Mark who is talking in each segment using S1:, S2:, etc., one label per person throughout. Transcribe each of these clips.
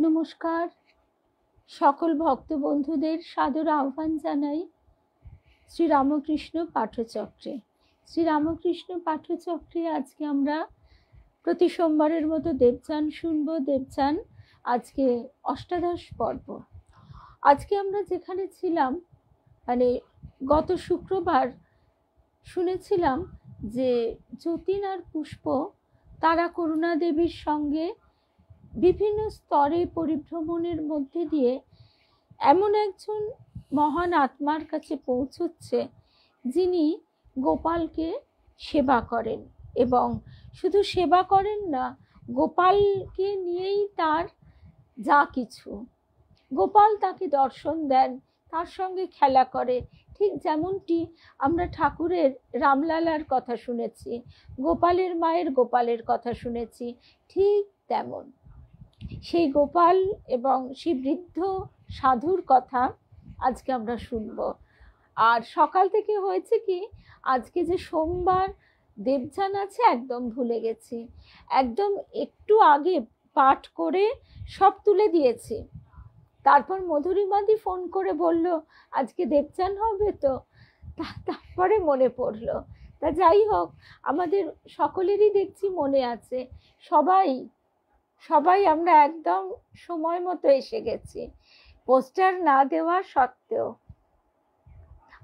S1: নমস্কার, সকল ভক্ত বন্ধুদের সাদর আহ্বান জানাই শ্রীরামকৃষ্ণ পাঠচক্রে। শ্রীরামকৃষ্ণ পাঠচক্রে আজকে আমরা প্রতি সোমবারের মতো দেবচান শুনব। দেবচান আজকে অষ্টাদশ পর্ব। আজকে আমরা যেখানে ছিলাম, মানে গত শুক্রবার শুনেছিলাম যে যতীন আর পুষ্প তারা করুণা দেবীর সঙ্গে বিভিন্ন স্তরে পরিভ্রমণের মধ্যে দিয়ে এমন একজন মহান আত্মার কাছে পৌঁছচ্ছে যিনি গোপালকে সেবা করেন, এবং শুধু সেবা করেন না, গোপালকে নিয়েই তার যা কিছু। গোপাল তাকে দর্শন দেন, তার সঙ্গে খেলা করে, ঠিক যেমনটি আমরা ঠাকুরের রামলালার কথা শুনেছি, গোপালের মায়ের গোপালের কথা শুনেছি, ঠিক তেমন সেই গোপাল এবং সেই বৃদ্ধ সাধুর কথা আজকে আমরা শুনব। আর সকাল থেকে হয়েছে কি, আজকে যে সোমবার দেবচান আছে একদম ভুলে গেছি, একদম একটু আগে পাঠ করে সব তুলে দিয়েছি। তারপর মধুরিমাদি ফোন করে বলল আজকে দেবচান হবে, তো তারপরে মনে পড়লো। তা যাই হোক, আমাদের সকলেরই দেখছি মনে আছে, সবাই আমরা একদম সময় মতো এসে গেছি, পোস্টার না দেওয়া সত্ত্বেও।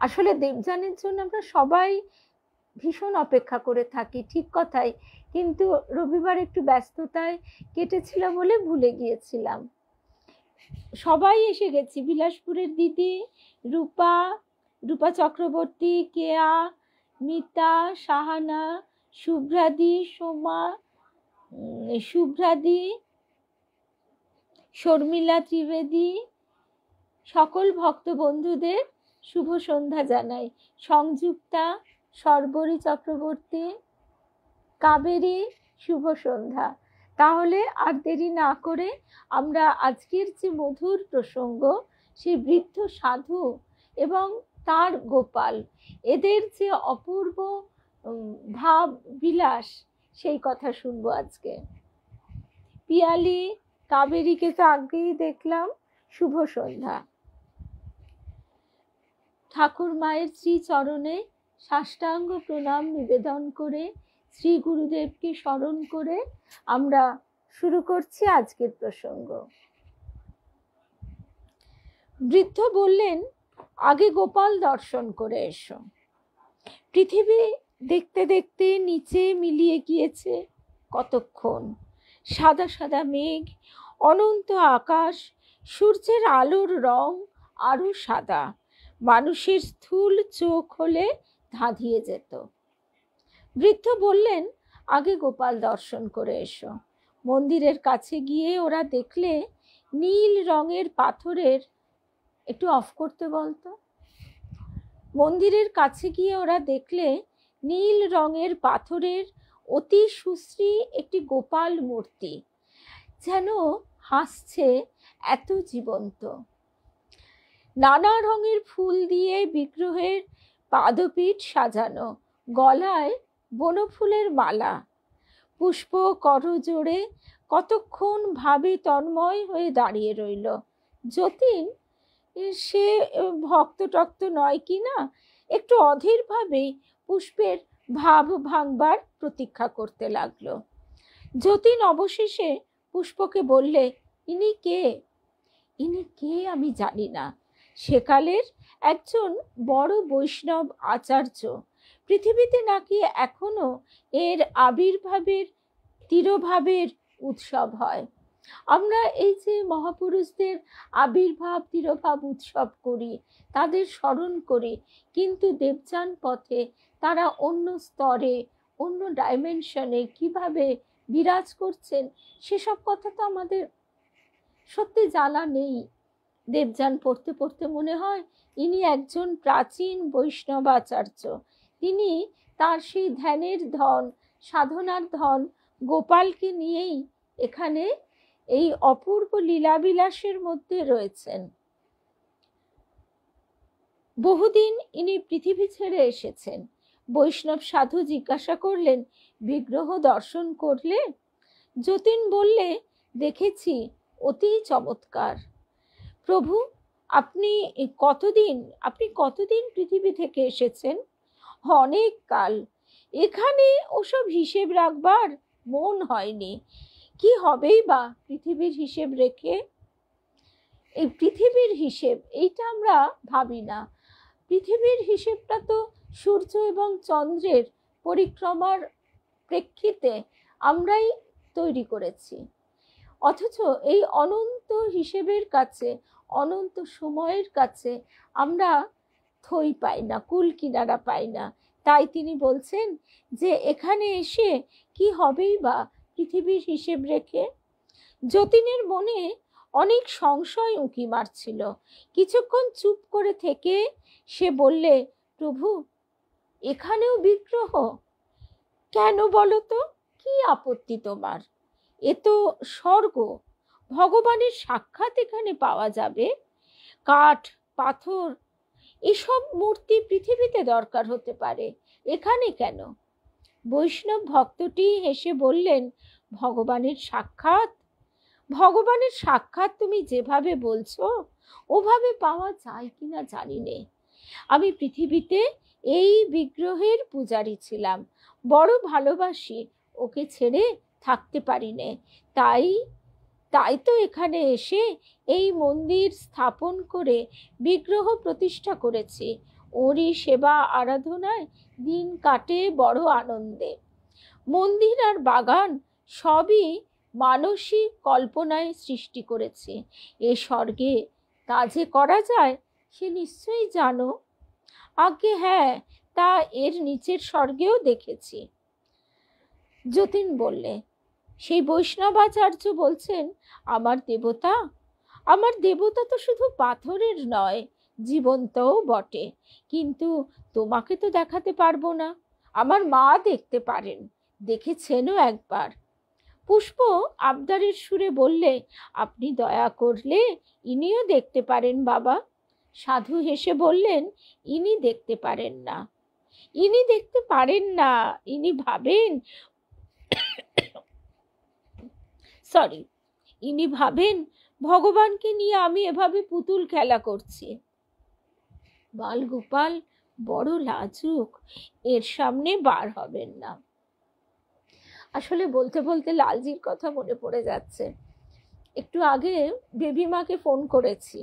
S1: আসলে দেবযানের জন্য আমরা সবাই ভীষণ অপেক্ষা করে থাকি, ঠিক কথাই, কিন্তু রবিবার একটু ব্যস্ততায় কেটেছিল বলে ভুলে গিয়েছিলাম। সবাই এসে গেছি, বিলাসপুরের দিদি, রূপা চক্রবর্তী, কেয়া, মিতা, সাহানা, শুভ্রাদি, সোমা, শুভ্রাদি, শর্মিলা ত্রিবেদী, সকল ভক্ত বন্ধুদের শুভ সন্ধ্যা জানাই। সংযুক্তা, সর্বরী চক্রবর্তী, কাবেরী, শুভ সন্ধ্যা। তাহলে আর দেরি না করে আমরা আজকের যে মধুর প্রসঙ্গ, সেই বৃদ্ধ সাধু এবং তার গোপাল, এদের যে অপূর্ব ভাব বিলাস, সেই কথা শুনবো আজকে। পিয়ালি, কাবেরীকে তো আগেই দেখলাম, শুভ সন্ধ্যা। ঠাকুর মায়ের শ্রী চরণে সাষ্টাঙ্গ প্রণাম নিবেদন করে, শ্রী গুরুদেবকে স্মরণ করে আমরা শুরু করছি আজকের প্রসঙ্গ। বৃদ্ধ বললেন, আগে গোপাল দর্শন করে এসো। পৃথিবী দেখতে দেখতে নিচে মিলিয়ে গিয়েছে কতক্ষণ। সাদা সাদা মেঘ, অনন্ত আকাশ, সূর্যের আলোর রং আরো সাদা, মানুষের স্থূল চোখ হলে ধাঁধিয়ে যেত। বৃদ্ধ বললেন, আগে গোপাল দর্শন করে এসো। মন্দিরের কাছে গিয়ে ওরা দেখলে নীল রঙের পাথরের, একটু অফ করতে বলতো। মন্দিরের কাছে গিয়ে ওরা দেখলে নীল রঙের পাথরের অতি সুশ্রী একটি গোপাল মূর্তি, যেন হাসছে, এত জীবন্ত। নানা রঙের ফুল দিয়ে বিগ্রহের পাদপীঠ সাজানো, গলায় বনফুলের মালা। পুষ্প করজোড়ে কতক্ষণ ভাবে তন্ময় হয়ে দাঁড়িয়ে রইল। যতীন, সে ভক্ত টক্ত নয় কি না, একটু অধীর ভাবেই পুষ্পের ভাব ভাঙবার প্রতীক্ষা করতে লাগলো। যতীন অবশেষে পুষ্পকে বললে, ইনি কে আমি জানি না, সেকালের একজন বড় বৈষ্ণব আচার্য। পৃথিবীতে নাকি এখনো এর আবির্ভাবের তিরোভাবের উৎসব হয়। আমরা এই যে মহাপুরুষদের আবির্ভাব তিরোভাব উৎসব করি, তাদের স্মরণ করি, কিন্তু দেবযান পথে তারা অন্য স্তরে, অন্য ডাইমেনশনে কিভাবে বিরাজ করছেন, সেসব কথা তো আমাদের সত্যি জানা নেই। দেবযান পড়তে পড়তে মনে হয় ইনি একজন প্রাচীন বৈষ্ণব আচার্য। তিনি তার সেই ধ্যানের ধন, সাধনার ধন গোপালকে নিয়েই এখানে এই অপূর্ব লীলাবিলাসের মধ্যে রয়েছেন। বহুদিন ইনি পৃথিবী ছেড়ে এসেছেন। বৈষ্ণব সাধু জিজ্ঞাসা করলেন, বিগ্রহ দর্শন করলে? যতীন বললে, দেখেছি, অতি চমৎকার। প্রভু, আপনি কতদিন পৃথিবী থেকে এসেছেন? অনেক কাল। এখানে ওসব হিসেব রাখবার মন হয়নি। কি হবেই বা পৃথিবীর হিসেব রেখে? এই পৃথিবীর হিসেব এইটা আমরা ভাবি না। পৃথিবীর হিসেবটা তো সূর্য এবং চন্দ্রের পরিক্রমার প্রেক্ষিতে আমরাই তৈরি করেছি। অথচ এই অনন্ত হিসেবের কাছে, অনন্ত সময়ের কাছে আমরা থই পাই না, কুল কিনারা পাই না। তাই তিনি বলছেন যে এখানে এসে কি হবেই বা পৃথিবীর হিসেব রেখে? যতীনের মনে অনেক সংশয় উঁকি মারছিল। কিছুক্ষণ চুপ করে থেকে সে বললে, প্রভু, এখানেও বিগ্রহ? কেন বলো তো, কি আপত্তি তোমার? এ তো স্বর্গ, ভগবানের সাক্ষাৎ এখানে পাওয়া যাবে। কাঠ, পাথর এসব মূর্তি পৃথিবীতে দরকার হতে পারে, এখানে কেন? বৈষ্ণব ভক্তটি হেসে বললেন, ভগবানের সাক্ষাৎ? ভগবানের সাক্ষাৎ তুমি যেভাবে বলছো ওভাবে পাওয়া যায় কিনা জানি নে। আমি পৃথিবীতে এই বিগ্রহের পূজারী ছিলাম, বড় ভালোবাসি, ওকে ছেড়ে থাকতে পারি নে। তাই তো এখানে এসে এই মন্দির স্থাপন করে বিগ্রহ প্রতিষ্ঠা করেছি। ওরই সেবা আরাধনায় দিন কাটে বড় আনন্দে। মন্দির আর বাগান সবই মানসিক কল্পনায় সৃষ্টি করেছি। এ স্বর্গে তা যে করা যায় সে নিশ্চয়ই জানো। আগে হ্যাঁ, তা এর নিচের স্বর্গেও দেখেছি। যতীন বললে, সেই বৈষ্ণবাচার্য বলছেন আমার দেবতা তো শুধু পাথরের নয়, জীবন্তও বটে। কিন্তু তোমাকে তো দেখাতে পারবো না। আমার মা দেখতে পারেন, দেখেছেনও একবার। পুষ্প আবদারের সুরে বললে, আপনি দয়া করলে ইনিও দেখতে পারেন বাবা। সাধু হেসে বললেন, ইনি দেখতে পারেন না, ইনি ভাবেন ভগবানকে নিয়ে আমি এভাবে পুতুল খেলা করছি। বালগোপাল বড় লাজুক, এর সামনে বার হবেন না। আসলে বলতে বলতে লালজির কথা মনে পড়ে যাচ্ছে। একটু আগে বেবিমাকে ফোন করেছি,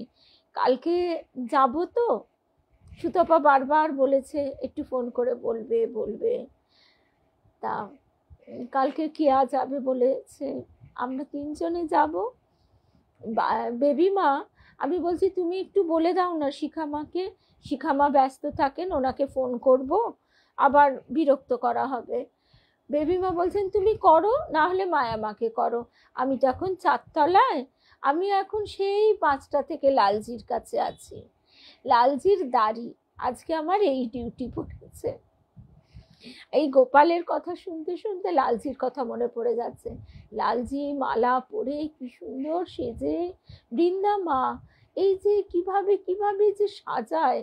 S1: কালকে যাব তো। সুতপা বারবার বলেছে একটু ফোন করে বলবে। তা কালকে কেয়া যাবে বলেছে, আমরা 3 জনে যাব। বেবিমা, আমি বলছি তুমি একটু বলে দাও না শিখামাকে, শিখামা ব্যস্ত থাকেন, ওনাকে ফোন করব, আবার বিরক্ত করা হবে। বেবিমা বলছেন তুমি করো, না হলে মায়ামাকে করো। আমি তো এখন 4 তলায়, আমি এখন সেই 5টা থেকে লালজির কাছে আছি। লালজির দাড়ি, আজকে আমার এই ডিউটি পড়েছে। এই গোপালের কথা শুনতে শুনতে লালজির কথা মনে পড়ে যাচ্ছে। লালজি মালা পরে কি সুন্দর সেজে, বৃন্দা মা এই যে কিভাবে যে সাজায়,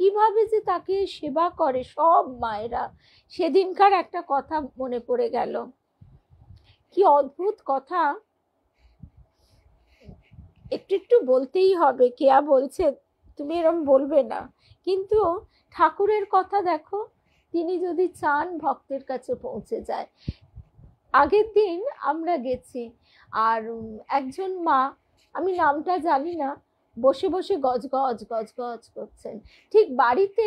S1: কিভাবে যে তাকে সেবা করে সব মায়েরা। সেদিনকার একটা কথা মনে পড়ে গেল, কি অদ্ভুত কথা, একটু বলতেই হবে। কেয়া বলছে তুমি এরকম বলবে না, কিন্তু ঠাকুরের কথা দেখো, তিনি যদি চান ভক্তের কাছে পৌঁছে যায়। আগের দিন আমরা গেছি, আর একজন মা, আমি নামটা জানি না, বসে বসে গজগজ গজগজ করছেন। ঠিক বাড়িতে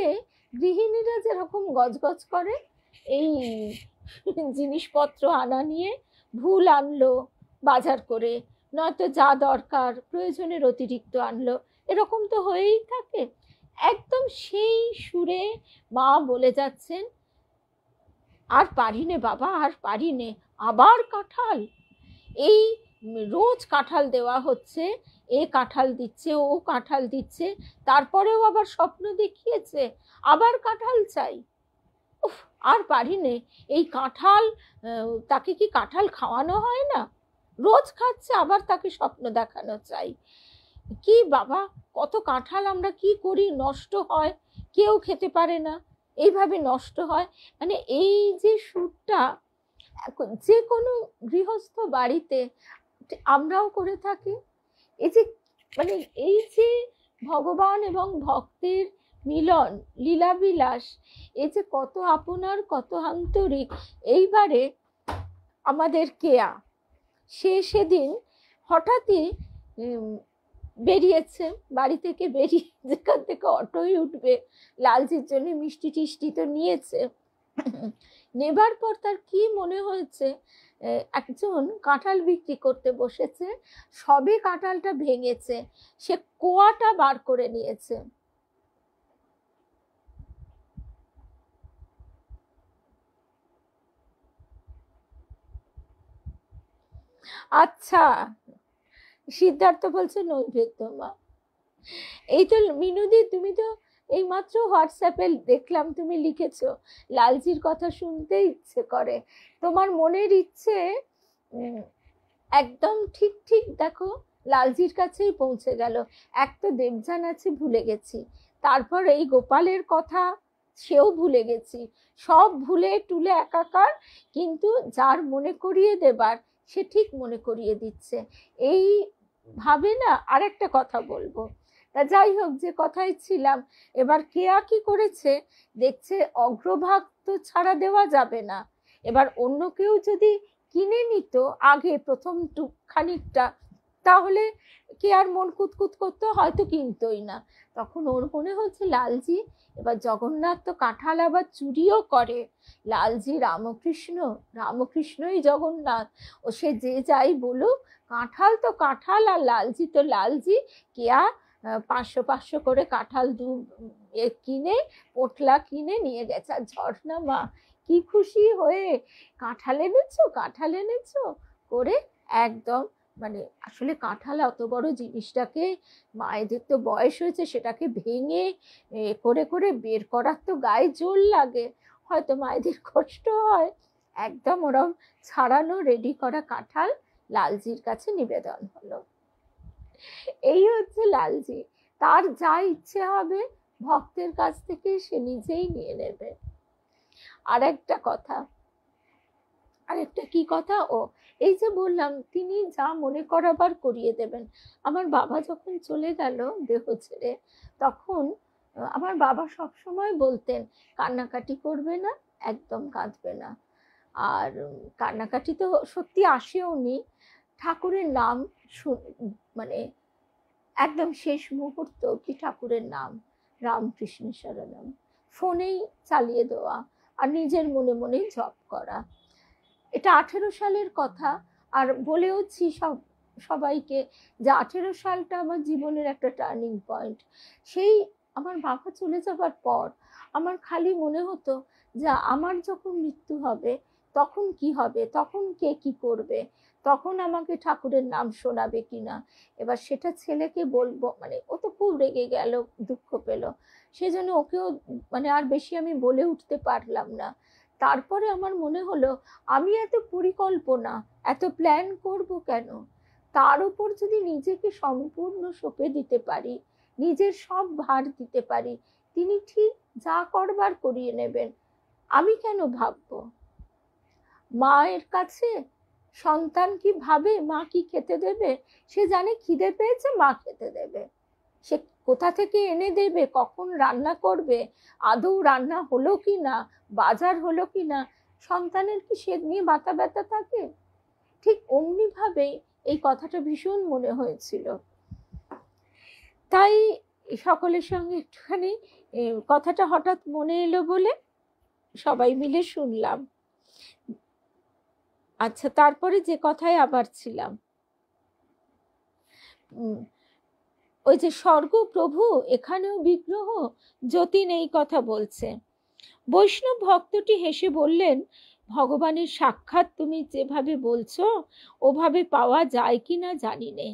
S1: গৃহিণীরা যেরকম গজগজ করে, এই জিনিসপত্র আনা নিয়ে, ভুল আনলো বাজার করে, নয়তো যা দরকার প্রয়োজনের অতিরিক্ত আনলো, এরকম তো হয়েই থাকে। একদম সেই সুরে মা বলে যাচ্ছেন, আর পারি নে বাবা, আর পারি নে, আবার কাঁঠাল, এই রোজ কাঁঠাল দেওয়া হচ্ছে, এ কাঁঠাল দিচ্ছে, ও কাঁঠাল দিচ্ছে, তারপরেও আবার স্বপ্ন দেখিয়েছে আবার কাঁঠাল চাই। উফ, আর পারি নে, এই কাঁঠাল, তাকে কি কাঁঠাল খাওয়ানো হয় না? রোজ খাচ্ছে, আবার তাকে স্বপ্ন দেখানো চাই। কি বাবা, কত কাঁঠাল আমরা কি করি, নষ্ট হয়, কেউ খেতে পারে না, এইভাবে নষ্ট হয়। মানে এই যে সুরটা যে কোনো গৃহস্থ বাড়িতে আমরাও করে থাকি। এই যে মানে এই যে ভগবান এবং ভক্তের মিলন, লীলাবিলাস, এই যে কত আপনার, কত আন্তরিক। এইবারে আমাদের কেয়া, সে সেদিন হঠাৎই বেরিয়েছে, বাড়ি থেকে বেরিয়ে যেখান থেকে অটোই উঠবে, লালজির জন্য মিষ্টি টিষ্টি তো নিয়েছে। নেবার পর তার কি মনে হয়েছে, একজন কাঁঠাল বিক্রি করতে বসেছে, সবে কাঁঠালটা ভেঙেছে, সে কোয়াটা বার করে নিয়েছে। আচ্ছা, সিদ্ধার্থ বলছে নৈবেদ্য মা। এই তো মিনুদি, তুমি তো এই মাত্র হোয়াটসঅ্যাপে দেখলাম তুমি লিখেছো, লালজির কথা শুনতে ইচ্ছে করে। তোমার মনের ইচ্ছে একদম ঠিক ঠিক দেখো, লালজির কাছেই পৌঁছে গেল। এক তো দেবযান আছে, ভুলে গেছি, তারপর এই গোপালের কথা সেও ভুলে গেছি, সব ভুলে টুলে একাকার। কিন্তু যার মনে করিয়ে দেবার সে ঠিক মনে করিয়ে দিচ্ছে। এই ভাবে না আরেকটা কথা বলবো, তা যাই হোক, যে কথায় ছিলাম, এবার কেয়া কি করেছে, দেখছে অগ্রভাগ তো ছাড়া দেওয়া যাবে না, এবার অন্য কেউ যদি কিনে নিত আগে প্রথম খানিকটা, তাহলে কে আর মন কুতকুত করতো, হয়তো কিনতোই না। তখন ওর মনে হচ্ছে লালজি এবার জগন্নাথ তো কাঁঠাল আবার চুরিও করে, লালজি রামকৃষ্ণ, রামকৃষ্ণই জগন্নাথ, ও সে যে যাই বলুক, কাঁঠাল তো কাঁঠাল, আর লালজি তো লালজি। কেয়া 500 করে কাঁঠাল কিনে, পোটলা কিনে নিয়ে গেছে। আর ঝর্ণা মা কি খুশি হয়ে, কাঁঠাল এনেছো, কাঁঠাল এনেছো করে একদম, মানে আসলে কাঁঠাল অত বড় জিনিসটাকে, মায়েদের তো বয়স হয়েছে, সেটাকে ভেঙে করে করে বের করার তো গায়ে জোর লাগে, হয়তো মায়েদের কষ্ট হয়। একদম ওরম ছাড়ানো রেডি করা কাঁঠাল লালজির কাছে নিবেদন হলো। এই হচ্ছে লালজি, তার যা ইচ্ছে হবে ভক্তের কাছ থেকে সে নিজেই নিয়ে নেবে। আরেকটা কথা, আরেকটা কি কথা, ও এই যে বললাম তিনি যা মনে করাবার করিয়ে দেবেন। আমার বাবা যখন চলে গেল দেহ ছেড়ে, তখন আমার বাবা সব সময় বলতেন, কান্নাকাটি করবে না, একদম কাঁদবে না। আর কান্নাকাটি তো সত্যি আসেও নি, ঠাকুরের নাম মানে একদম শেষ মুহূর্ত কি ঠাকুরের নাম, রামকৃষ্ণ শরণম, ফোনেই চালিয়ে দেওয়া আর নিজের মনে মনেই জপ করা। এটা 18 সালের কথা। আর বলেওছি সবাইকে যে 18 সালটা আমার জীবনের একটা টার্নিং পয়েন্ট। সেই আমার বাবা চলে যাবার পর আমার খালি মনে হতো যে আমার যখন মৃত্যু হবে তখন কি হবে, তখন কে কি করবে, তখন আমাকে ঠাকুরের নাম শোনাবে কিনা। এবার সেটা ছেলেকে বলবো, মানে ও তো খুব রেগে গেল, দুঃখ পেল, সেজন্য ওকেও মানে আর বেশি আমি বলে উঠতে পারলাম না। তারপরে আমার মনে হলো আমি এত পরিকল্পনা, এত প্ল্যান করব কেন, তার উপর যদি নিজেকে সম্পূর্ণ সঁপে দিতে পারি, নিজের সব ভার দিতে পারি, তিনি ঠিক যা করবার করিয়ে নেবেন। আমি কেন ভাববো? মায়ের কাছে সন্তান কি ভাবে মা কি খেতে দেবে, সে জানে খিদে পেয়েছে মা খেতে দেবে, সে কোথা থেকে এনে দেবে, কখন রান্না করবে, আদৌ রান্না হলো কি না, বাজার হলো কি না, সন্তানের কি সে নিয়ে মাথা ব্যথা থাকে? ঠিক অমনি ভাবেই এই কথাটা ভীষণ মনে হয়েছিল। তাই সকলের সঙ্গে একটুখানি কথাটা হঠাৎ মনে এলো বলে সবাই মিলে শুনলাম। আচ্ছা, তারপরে যে কথায় আবার ছিলাম, ওই যে স্বর্গ প্রভু এখানেও বিগ্রহ, যতীন এই কথা বলছে। বৈষ্ণব ভক্তটি হেসে বললেন, ভগবানের সাক্ষাৎ তুমি যেভাবে বলছো ওভাবে পাওয়া যায় কি না জানি নে।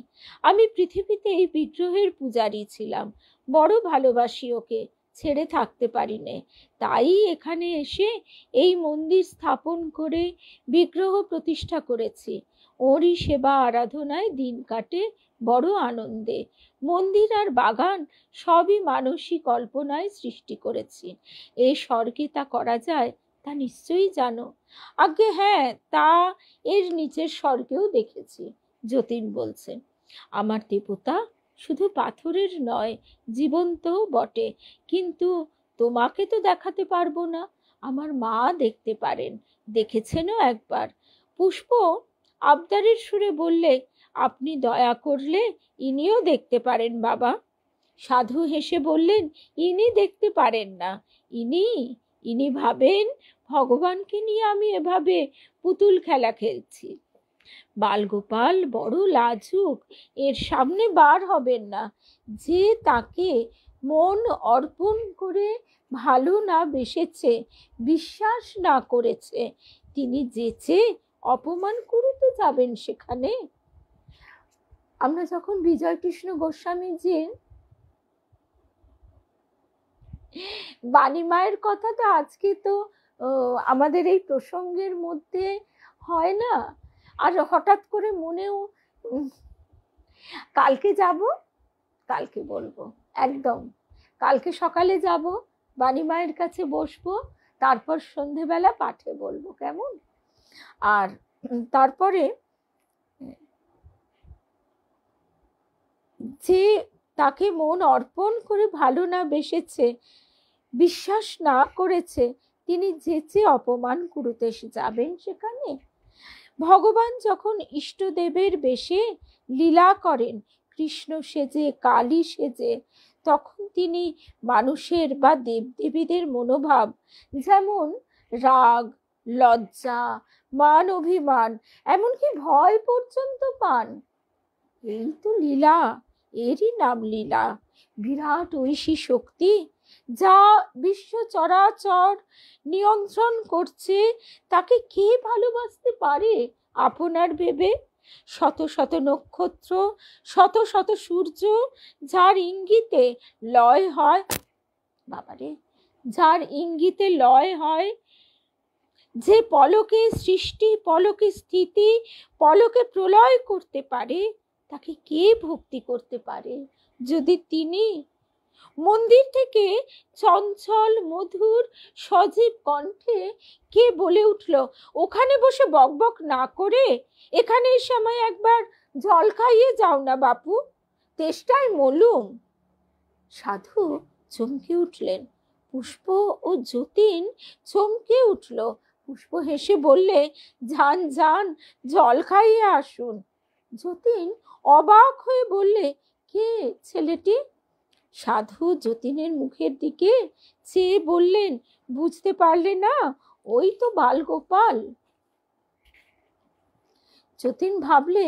S1: আমি পৃথিবীতে এই বিগ্রহের পূজারী ছিলাম, বড় ভালোবাসি ওকে, ছেড়ে থাকতে পারি নে। তাই এখানে এসে এই মন্দির স্থাপন করে বিগ্রহ প্রতিষ্ঠা করেছি। ওরই সেবা আরাধনায় দিন কাটে বড় আনন্দে। মন্দির আর বাগান সবই মানসিক কল্পনায় সৃষ্টি করেছি। এই স্বর্গে তা করা যায় তা নিশ্চয়ই জানো। আগে হ্যাঁ, তা এর নিচের স্বর্গেও দেখেছি, যতীন বলছে, আমার দেবতা শুধু পাথরের নয়, জীবন্তও বটে, কিন্তু তোমাকে তো দেখাতে পারবো না। আমার মা দেখতে পারেন, দেখেছেনও একবার। পুষ্প আবদারের সুরে বললে, আপনি দয়া করলে ইনিও দেখতে পারেন বাবা। সাধু হেসে বললেন, ইনি দেখতে পারেন না, ইনি ইনি ভাবেন ভগবানকে নিয়ে আমি এভাবে পুতুল খেলা খেলছি। বালগোপাল বড় লাজুক, এর সামনে বার হবেন না। যে তাকে মন অর্পণ করে ভালো না বেসেছে, বিশ্বাস না করেছে, তিনি যেচে অপমান করতে যাবেন সেখানে? আমরা যখন বিজয়কৃষ্ণ গোস্বামীজির বাণী মায়ের কথা, তো আজকে তো আমাদের এই প্রসঙ্গের মধ্যে হয় না, আর হঠাৎ করে মনেও কালকে যাব, কালকে বলবো, একদম কালকে সকালে যাব, বাণী মায়ের কাছে বসবো, তারপর সন্ধেবেলা পাঠে বলবো, কেমন? আর তারপরে যে তাকে মন অর্পণ করে ভালো না বেসেছে, বিশ্বাস না করেছে, তিনি যেচে অপমান করতে যাবেন সেখানে? ভগবান যখন ইষ্টদেবের বেশে লীলা করেন, কৃষ্ণ সেজে কালী সেজে, তখন তিনি মানুষের বা দেবদেবীদের মনোভাব, যেমন রাগ, লজ্জা, মান অভিমান, এমনকি ভয় পর্যন্ত পান। এই তো লীলা, এরই নাম লীলা। বিরাট ঐশী শক্তি যা বিশ্ব চরাচর নিয়ন্ত্রণ করছে, তাকে কে ভালোবাসতে পারে আপনার ভেবে? শত শত নক্ষত্র, শত শত সূর্য, যার ইঙ্গিতে লয় হয়, বাবারে, যার ইঙ্গিতে লয় হয়, যে পলকে সৃষ্টি, পলকে স্থিতি, পলকে প্রলয় করতে পারে, তাকে কে ভক্তি করতে পারে যদি তিনি? মন্দির থেকে চঞ্চল মধুর সজীব কণ্ঠে কে বলে উঠল, ওখানে বসে বকবক না করে এখানে এসে আমায় একবার জল খাইয়ে যাও না বাপু, তেষ্টায় মলুম। সাধু চমকে উঠলেন, পুষ্প ও যতীন চমকে উঠল। পুষ্প হেসে বললে, যান যান, জল খাইয়ে আসুন। যতীন অবাক হয়ে বললে, কে ছেলেটি? সাধু যতীনের মুখের দিকে চেয়ে বললেন, বুঝতে পারলে না? ওই তো বালগোপাল। যতীন ভাবলে,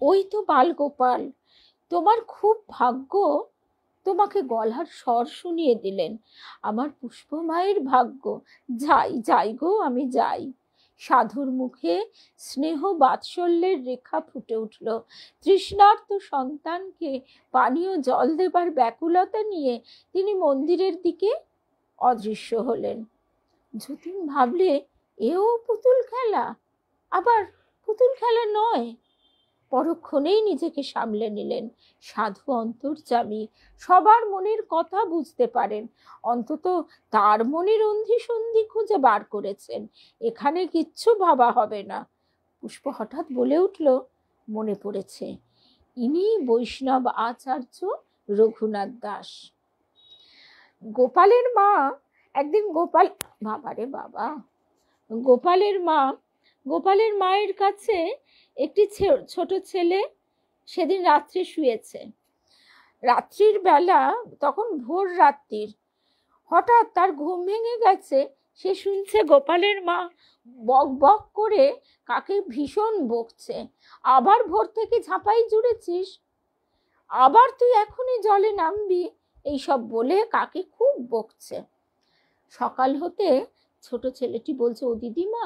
S1: ওই তো বালগোপাল, তোমার খুব ভাগ্য, তোমাকে গলার স্বর শুনিয়ে দিলেন। আমার পুষ্প মায়ের ভাগ্য। যাই যাই গো, আমি যাই। সাধুর মুখে স্নেহ বাৎসল্যের রেখা ফুটে উঠল। তৃষ্ণার্ত সন্তানকে পানীয় জল দেবার ব্যাকুলতা নিয়ে তিনি মন্দিরের দিকে অদৃশ্য হলেন। যতীন ভাবলে, এও পুতুল খেলা? আবার পুতুল খেলা নয়। পরক্ষণেই নিজেকে সামলে নিলেন। সাধু অন্তর্যামী, সবার মনের কথা বুঝতে পারেন, অন্তত তার মনের অন্ধি সন্ধি খুঁজে বার করেছেন। এখানে কিচ্ছু ভাবা হবে না। পুষ্প হঠাৎ বলে উঠল, মনে পড়েছে, ইনি বৈষ্ণব আচার্য রঘুনাথ দাস। গোপালের মা একদিন বাবারে বাবা, গোপালের মায়ের কাছে একটি ছোট ছেলে সেদিন রাত্রে শুয়েছে। রাত্রির বেলা, তখন ভোর রাত্রির, হঠাৎ তার ঘুম ভেঙে গেছে। সে শুনছে গোপালের মা বক বক করে কাকে ভীষণ বকছে। আবার ভোর থেকে ঝাঁপাই জুড়েছিস, আবার তুই এখনই জলে নামবি, এইসব বলে কাকে খুব বকছে। সকাল হতে ছোট ছেলেটি বলছে, ও দিদিমা,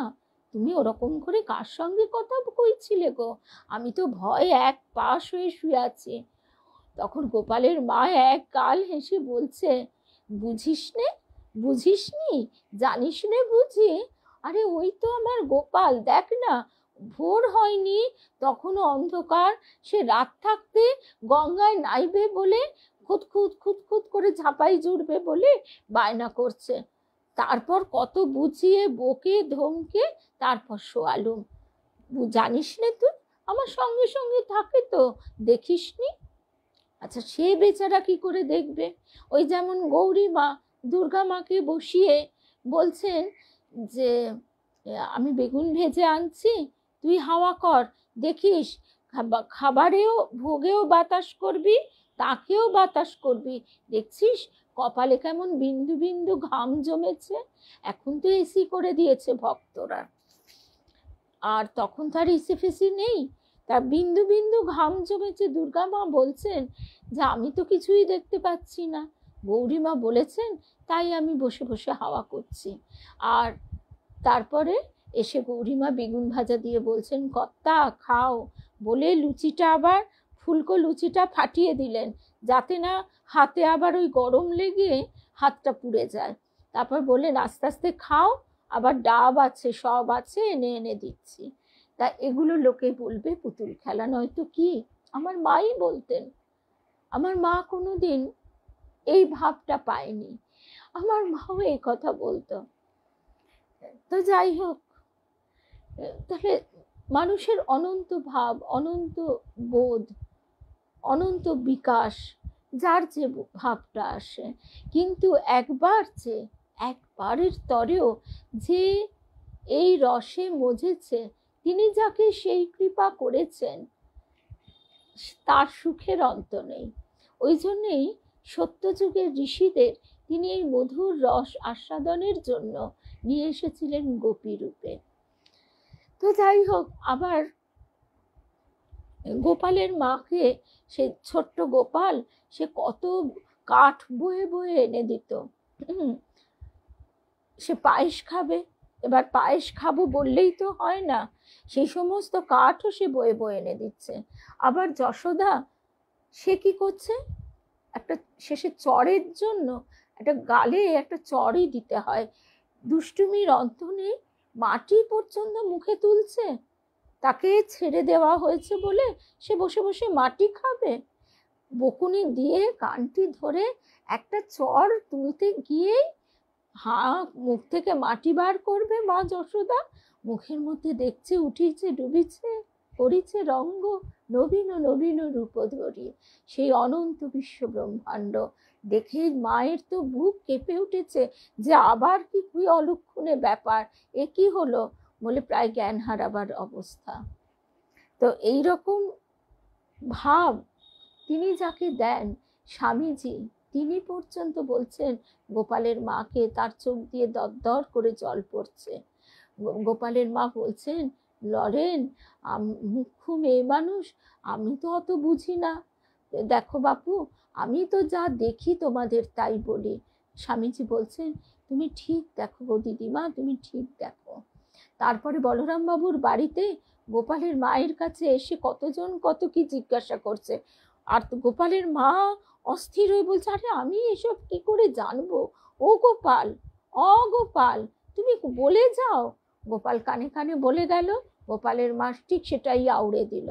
S1: তুমি ওরকম করে কার সঙ্গে কথা কইছিলে গো? আমি তো ভয়ে এক পাশ হয়ে শুয়ে আছি। তখন গোপালের মা এক গাল হেসে বলছে, বুঝিসনি, জানিস নে বুঝি? আরে ওই তো আমার গোপাল, দেখ না, ভোর হয়নি তখনও অন্ধকার, সে রাত থাকতে গঙ্গায় নাইবে বলে খুঁত খুঁত করে ঝাঁপাই জুড়বে বলে বায়না করছে। তারপর কত বুঝিয়ে বকে ধমকে তারপর শোয়ালুম। জানিস নে তুই, আমার সঙ্গে সঙ্গে থাকে তো, দেখিসনি? আচ্ছা, সে বেচারা কি করে দেখবে? ওই যেমন গৌরী মা দুর্গা মাকে বসিয়ে বলছেন যে আমি বেগুন ভেজে আনছি, তুই হাওয়া কর, দেখিস খাবারেও ভোগেও বাতাস করবি, তাকেও বাতাস করবি, দেখছিস কপালে কেমন বিন্দু বিন্দু ঘাম জমেছে। এখন তো এসি করে দিয়েছে ভক্তরা, আর তখন তার এসি ফেসি নেই, তার বিন্দু বিন্দু ঘাম জমেছে। দুর্গা মা বলছেন যে আমি তো কিছুই দেখতে পাচ্ছি না, গৌরীমা বলেছেন তাই আমি বসে বসে হাওয়া করছি। আর তারপরে এসে গৌরীমা বেগুন ভাজা দিয়ে বলছেন কর্তা খাও, বলে লুচিটা আবার ফুলকো লুচিটা ফাটিয়ে দিলেন, যাতে না হাতে আবার ওই গরম লেগে হাতটা পুড়ে যায়। তারপর বললেন আস্তে আস্তে খাও, আবার ডাব আছে, সব আছে, এনে এনে দিচ্ছি। তা এগুলো লোকে বলবে পুতুল খেলা, নয়তো কি? আমার মাই বলতেন, আমার মা কোনোদিন এই ভাবটা পায়নি, আমার মাও এই কথা বলতো। তো যাই হোক, তাহলে মানুষের অনন্ত ভাব, অনন্ত বোধ, অনন্ত বিকাশ, যার যে ভাবটা আসে, কিন্তু একবারের তরেও যে এই রসে মজেছে, তিনি যাকে সেই কৃপা করেছেন, তার সুখের অন্ত নেই। ওই জন্যেই সত্যযুগের ঋষিদের তিনি এই মধুর রস আস্বাদনের জন্য নিয়ে এসেছিলেন গোপী রূপে। তো যাই হোক, আবার গোপালের মাকে, সে ছোট্ট গোপাল, সে কত কাঠ বয়ে বয়ে এনে দিত। সে পায়েস খাবে, এবার পায়েস খাবো বললেই তো হয় না, সেই সমস্ত কাঠও সে বয়ে বয়ে এনে দিচ্ছে। আবার যশোদা, সে কি করছে, একটা শেষে চড়ের জন্য একটা গালে একটা চড়ই দিতে হয়, দুষ্টুমির অন্ত নেই, মাটি পর্যন্ত মুখে তুলছে। তাকে ছেড়ে দেওয়া হয়েছে বলে সে বসে বসে মাটি খাবে? বকুনি দিয়ে কানটি ধরে একটা চড় তুলতে গিয়েই মুখ থেকে মাটি বার করবে মা যশোদা, মুখের মধ্যে দেখছে উঠিছে ডুবিছে, করিছে রঙ্গ নবীন নবীন রূপ ধরি, সেই অনন্ত বিশ্ব ব্রহ্মাণ্ড দেখে মায়ের তো বুক কেঁপে উঠেছে, যে আবার কি অলক্ষণে ব্যাপার, এ কি হলো, বলে প্রায় জ্ঞান হারাবার অবস্থা। তো এইরকম ভাব তিনি যাকে দেন, স্বামীজি, তিনি পর্যন্ত বলছেন গোপালের মাকে, তার চোখ দিয়ে দরদর করে জল পড়ছে। গোপালের মা বলছেন, লরেন, মুখ্য মেয়ে মানুষ, আমি তো অত বুঝি না, দেখো বাপু, আমি তো যা দেখি তোমাদের তাই বলি। স্বামীজি বলছেন তুমি ঠিক দেখো গো দিদিমা, তুমি ঠিক দেখো। তারপরে বলরাম বাবুর বাড়িতে গোপালের মায়ের কাছে এসে কতজন কত কি জিজ্ঞাসা করছে, আর গোপালের মা অস্থির হয়ে বলছে আরে আমি এসব কি করে জানবো, ও গোপাল, গোপাল, তুমি বলে যাও। গোপাল কানে কানে বলে গেল, গোপালের মা ঠিক সেটাই আউড়ে দিল।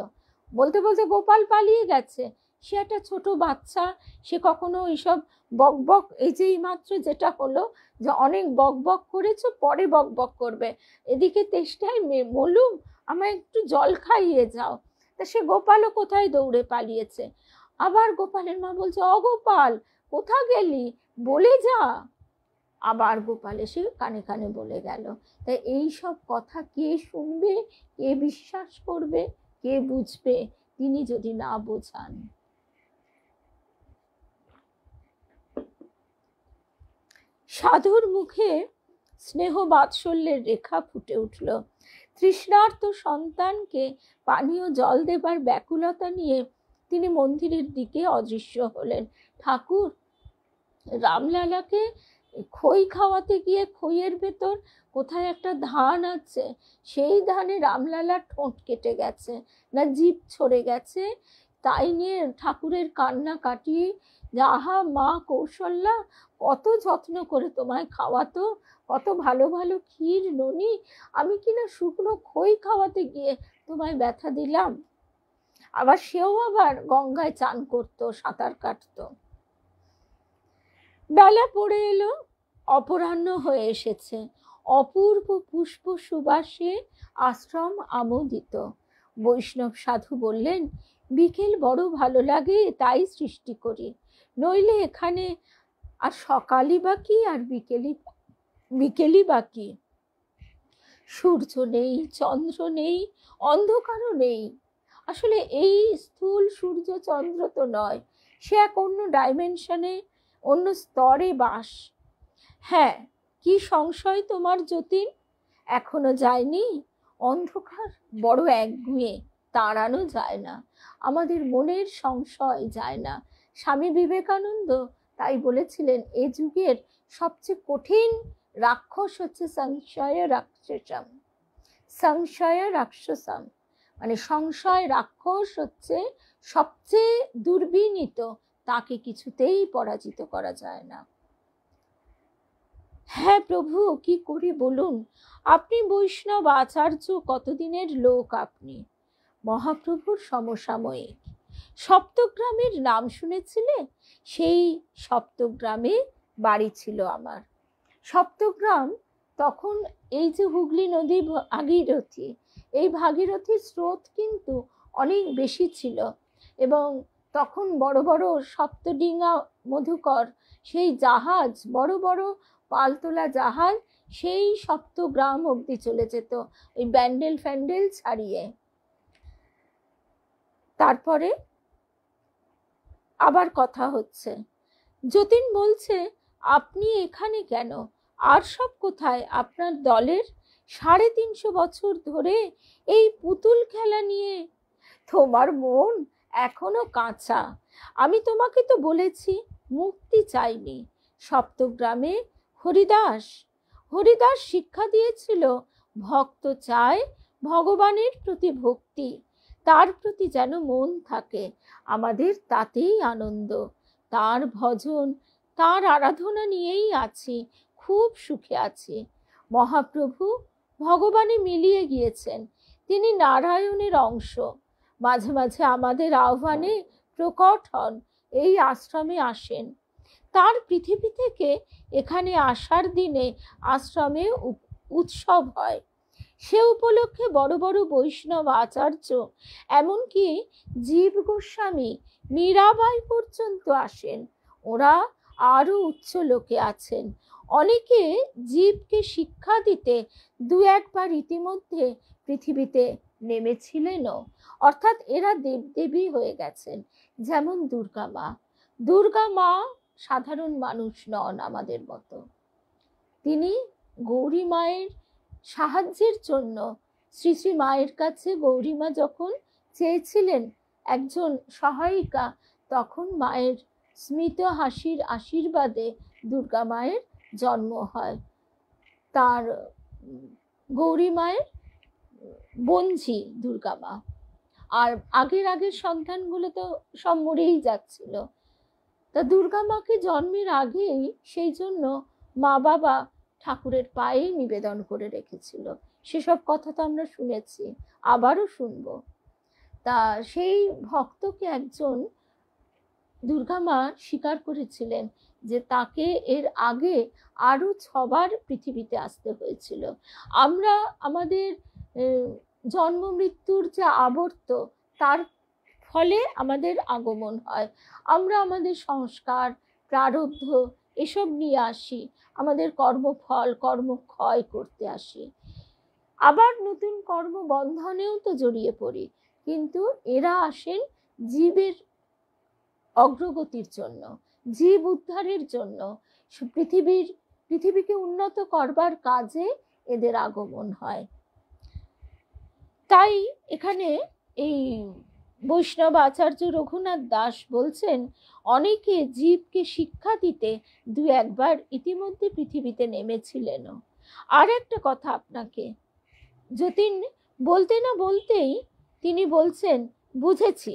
S1: বলতে বলতে গোপাল পালিয়ে গেছে। সে একটা ছোট বাচ্চা, সে কখনো এইসব বক বক, এই যে মাত্র যেটা হলো যে অনেক বক বক করেছো, পরে বক বক করবে, এদিকে তেষ্টায় বলুম আমায় একটু জল খাইয়ে যাও। তা সে গোপালও কোথায় দৌড়ে পালিয়েছে। আবার গোপালের মা বলছে অগোপাল, কোথা গেলি, বলে যা। আবার গোপাল এসে কানে কানে বলে গেল। তাই এই সব কথা কে শুনবে, কে বিশ্বাস করবে, কে বুঝবে, তিনি যদি না বোঝান। সাধুর মুখে স্নেহ বাৎসল্যের রেখা ফুটে উঠল। তৃষ্ণার্ত সন্তানকে পানীয় জল দেবার ব্যাকুলতা নিয়ে তিনি মন্দিরের দিকে অদৃশ্য হলেন। ঠাকুর রামলালাকে খই খাওয়াতে গিয়ে খইয়ের ভেতর কোথায় একটা ধান আছে, সেই ধানে রামলালার ঠোঁট কেটে গেছে, না জিভ ছড়ে গেছে, তাই নিয়ে ঠাকুরের কান্না কাটিয়ে, আহা মা কৌশল্যা, কত যত্ন করে তোমায় খাওয়াতো, কত ভালো ভালো ক্ষীর ননি, আমি কিনা শুকনো খই খাওয়াতে গিয়ে তোমায় ব্যথা দিলাম। আবার সেও আবার গঙ্গায় চান করতো, সাঁতার কাটতো। বেলা পড়ে এলো, অপরাহ্ন হয়ে এসেছে। অপূর্ব পুষ্প সুবাসে আশ্রম আমোদিত। বৈষ্ণব সাধু বললেন, বিকেল বড় ভালো লাগে, তাই সৃষ্টি করি, নইলে এখানে আর সকালই বা কি আর বিকেলই বা কি। সূর্য নেই, চন্দ্র নেই, অন্ধকারও নেই। আসলে এই স্থূল সূর্য চন্দ্র তো নয়, সে এক অন্য ডাইমেনশনে, অন্য স্তরে বাস। হ্যাঁ, কি সংশয় তোমার যতীন? এখনো যায়নি? অন্ধকার বড় একগুঁয়ে, তাড়ানো যায় না। আমাদের মনের সংশয় যায় না। স্বামী বিবেকানন্দ তাই বলেছিলেন, এ যুগের সবচেয়ে কঠিন রাক্ষস হচ্ছে সংশয় রাক্ষসম। সংশয় রাক্ষসম মানে সংশয় রাক্ষস হচ্ছে সবচেয়ে দুর্বিনীত, তাকে কিছুতেই পরাজিত করা যায় না। হ্যাঁ প্রভু, কি করি বলুন? আপনি বৈষ্ণব আচার্য, কতদিনের লোক আপনি? মহাপ্রভুর সমসাময়িক। সপ্তগ্রামের নাম শুনেছিলে? সেই সপ্তগ্রামে বাড়ি ছিল আমার। সপ্তগ্রাম তখন এই যে হুগলি নদী ভাগীরথী, এই ভাগীরথীর স্রোত কিন্তু অনেক বেশি ছিল, এবং তখন বড় বড় সপ্তডিঙা মধুকর সেই জাহাজ, বড় বড় পালতোলা জাহাজ সেই সপ্তগ্রাম অবধি চলে যেত, ওই ব্যান্ডেল ফ্যান্ডেল ছাড়িয়ে। তারপরে আবার কথা হচ্ছে, যতীন বলছে, আপনি এখানে কেন? আর সব কোথায় আপনার দলের? 350 বছর ধরে এই পুতুল খেলা নিয়ে তোমার মন এখনো কাঁচা। আমি তোমাকে তো বলেছি, মুক্তি চাইনি। সপ্তগ্রামে হরিদাস হরিদাস শিক্ষা দিয়েছিল, ভক্ত চায় ভগবানের প্রতি ভক্তি, তার প্রতি যেন মন থাকে। আমাদের তাতেই আনন্দ, তার ভজন, তার আরাধনা নিয়েই আছি, খুব সুখে আছি। মহাপ্রভু ভগবানে মিলিয়ে গিয়েছেন, তিনি নারায়ণের অংশ। মাঝে মাঝে আমাদের আহ্বানে প্রকট হন, এই আশ্রমে আসেন। তার পৃথিবী থেকে এখানে আসার দিনে আশ্রমে উৎসব হয়। সে উপলক্ষে বড় বড় বৈষ্ণব আচার্য, এমনকি জীব গোস্বামী, মীরাবাই পর্যন্ত আসেন। ওরা আরো উচ্চ লোকে আছেন। অনেকে জীবকে শিক্ষা দিতে দু একবার ইতিমধ্যে পৃথিবীতে নেমেছিলেনও, অর্থাৎ এরা দেবদেবী হয়ে গেছেন। যেমন দুর্গা মা। দুর্গা মা সাধারণ মানুষ নন আমাদের মতো। তিনি গৌরী মায়ের সাহায্যের জন্য শ্রী শ্রী মায়ের কাছে গৌরীমা যখন চেয়েছিলেন একজন সহায়িকা, তখন মায়ের স্মিত হাসির আশীর্বাদে দুর্গা মায়ের জন্ম হয়। তার গৌরী মায়ের বঞ্জি দুর্গা মা। আর আগের সন্তানগুলো তো সব মরেই যাচ্ছিল। তা দুর্গা মাকে জন্মের আগেই সেই জন্য মা বাবা ঠাকুরের পায়ে নিবেদন করে রেখেছিল। সেসব কথা তো আমরা শুনেছি, আবারও শুনবো। তা সেই ভক্তকে একজন দুর্গা মা স্বীকার করেছিলেন যে তাকে এর আগে আরো 6 বার পৃথিবীতে আসতে হয়েছিল। আমরা আমাদের জন্ম মৃত্যুর যে আবর্ত, তার ফলে আমাদের আগমন হয়। আমরা আমাদের সংস্কার, প্রারব্ধ এসব নিয়ে আসি, আমাদের কর্মফল, কর্মক্ষয় করতে আসি, আবার নতুন কর্মবন্ধনেও তো জড়িয়ে পড়ি। কিন্তু এরা আসেন জীবের অগ্রগতির জন্য, জীব উদ্ধারের জন্য, পৃথিবীকে উন্নত করবার কাজে এদের আগমন হয়। তাই এখানে এই বৈষ্ণব আচার্য রঘুনাথ দাস বলছেন, অনেকে জীবকে শিক্ষা দিতে দু একবার ইতিমধ্যে পৃথিবীতে নেমেছিলেনও। আর একটা কথা আপনাকে, যতীন বলতে না বলতেই তিনি বলছেন, বুঝেছি,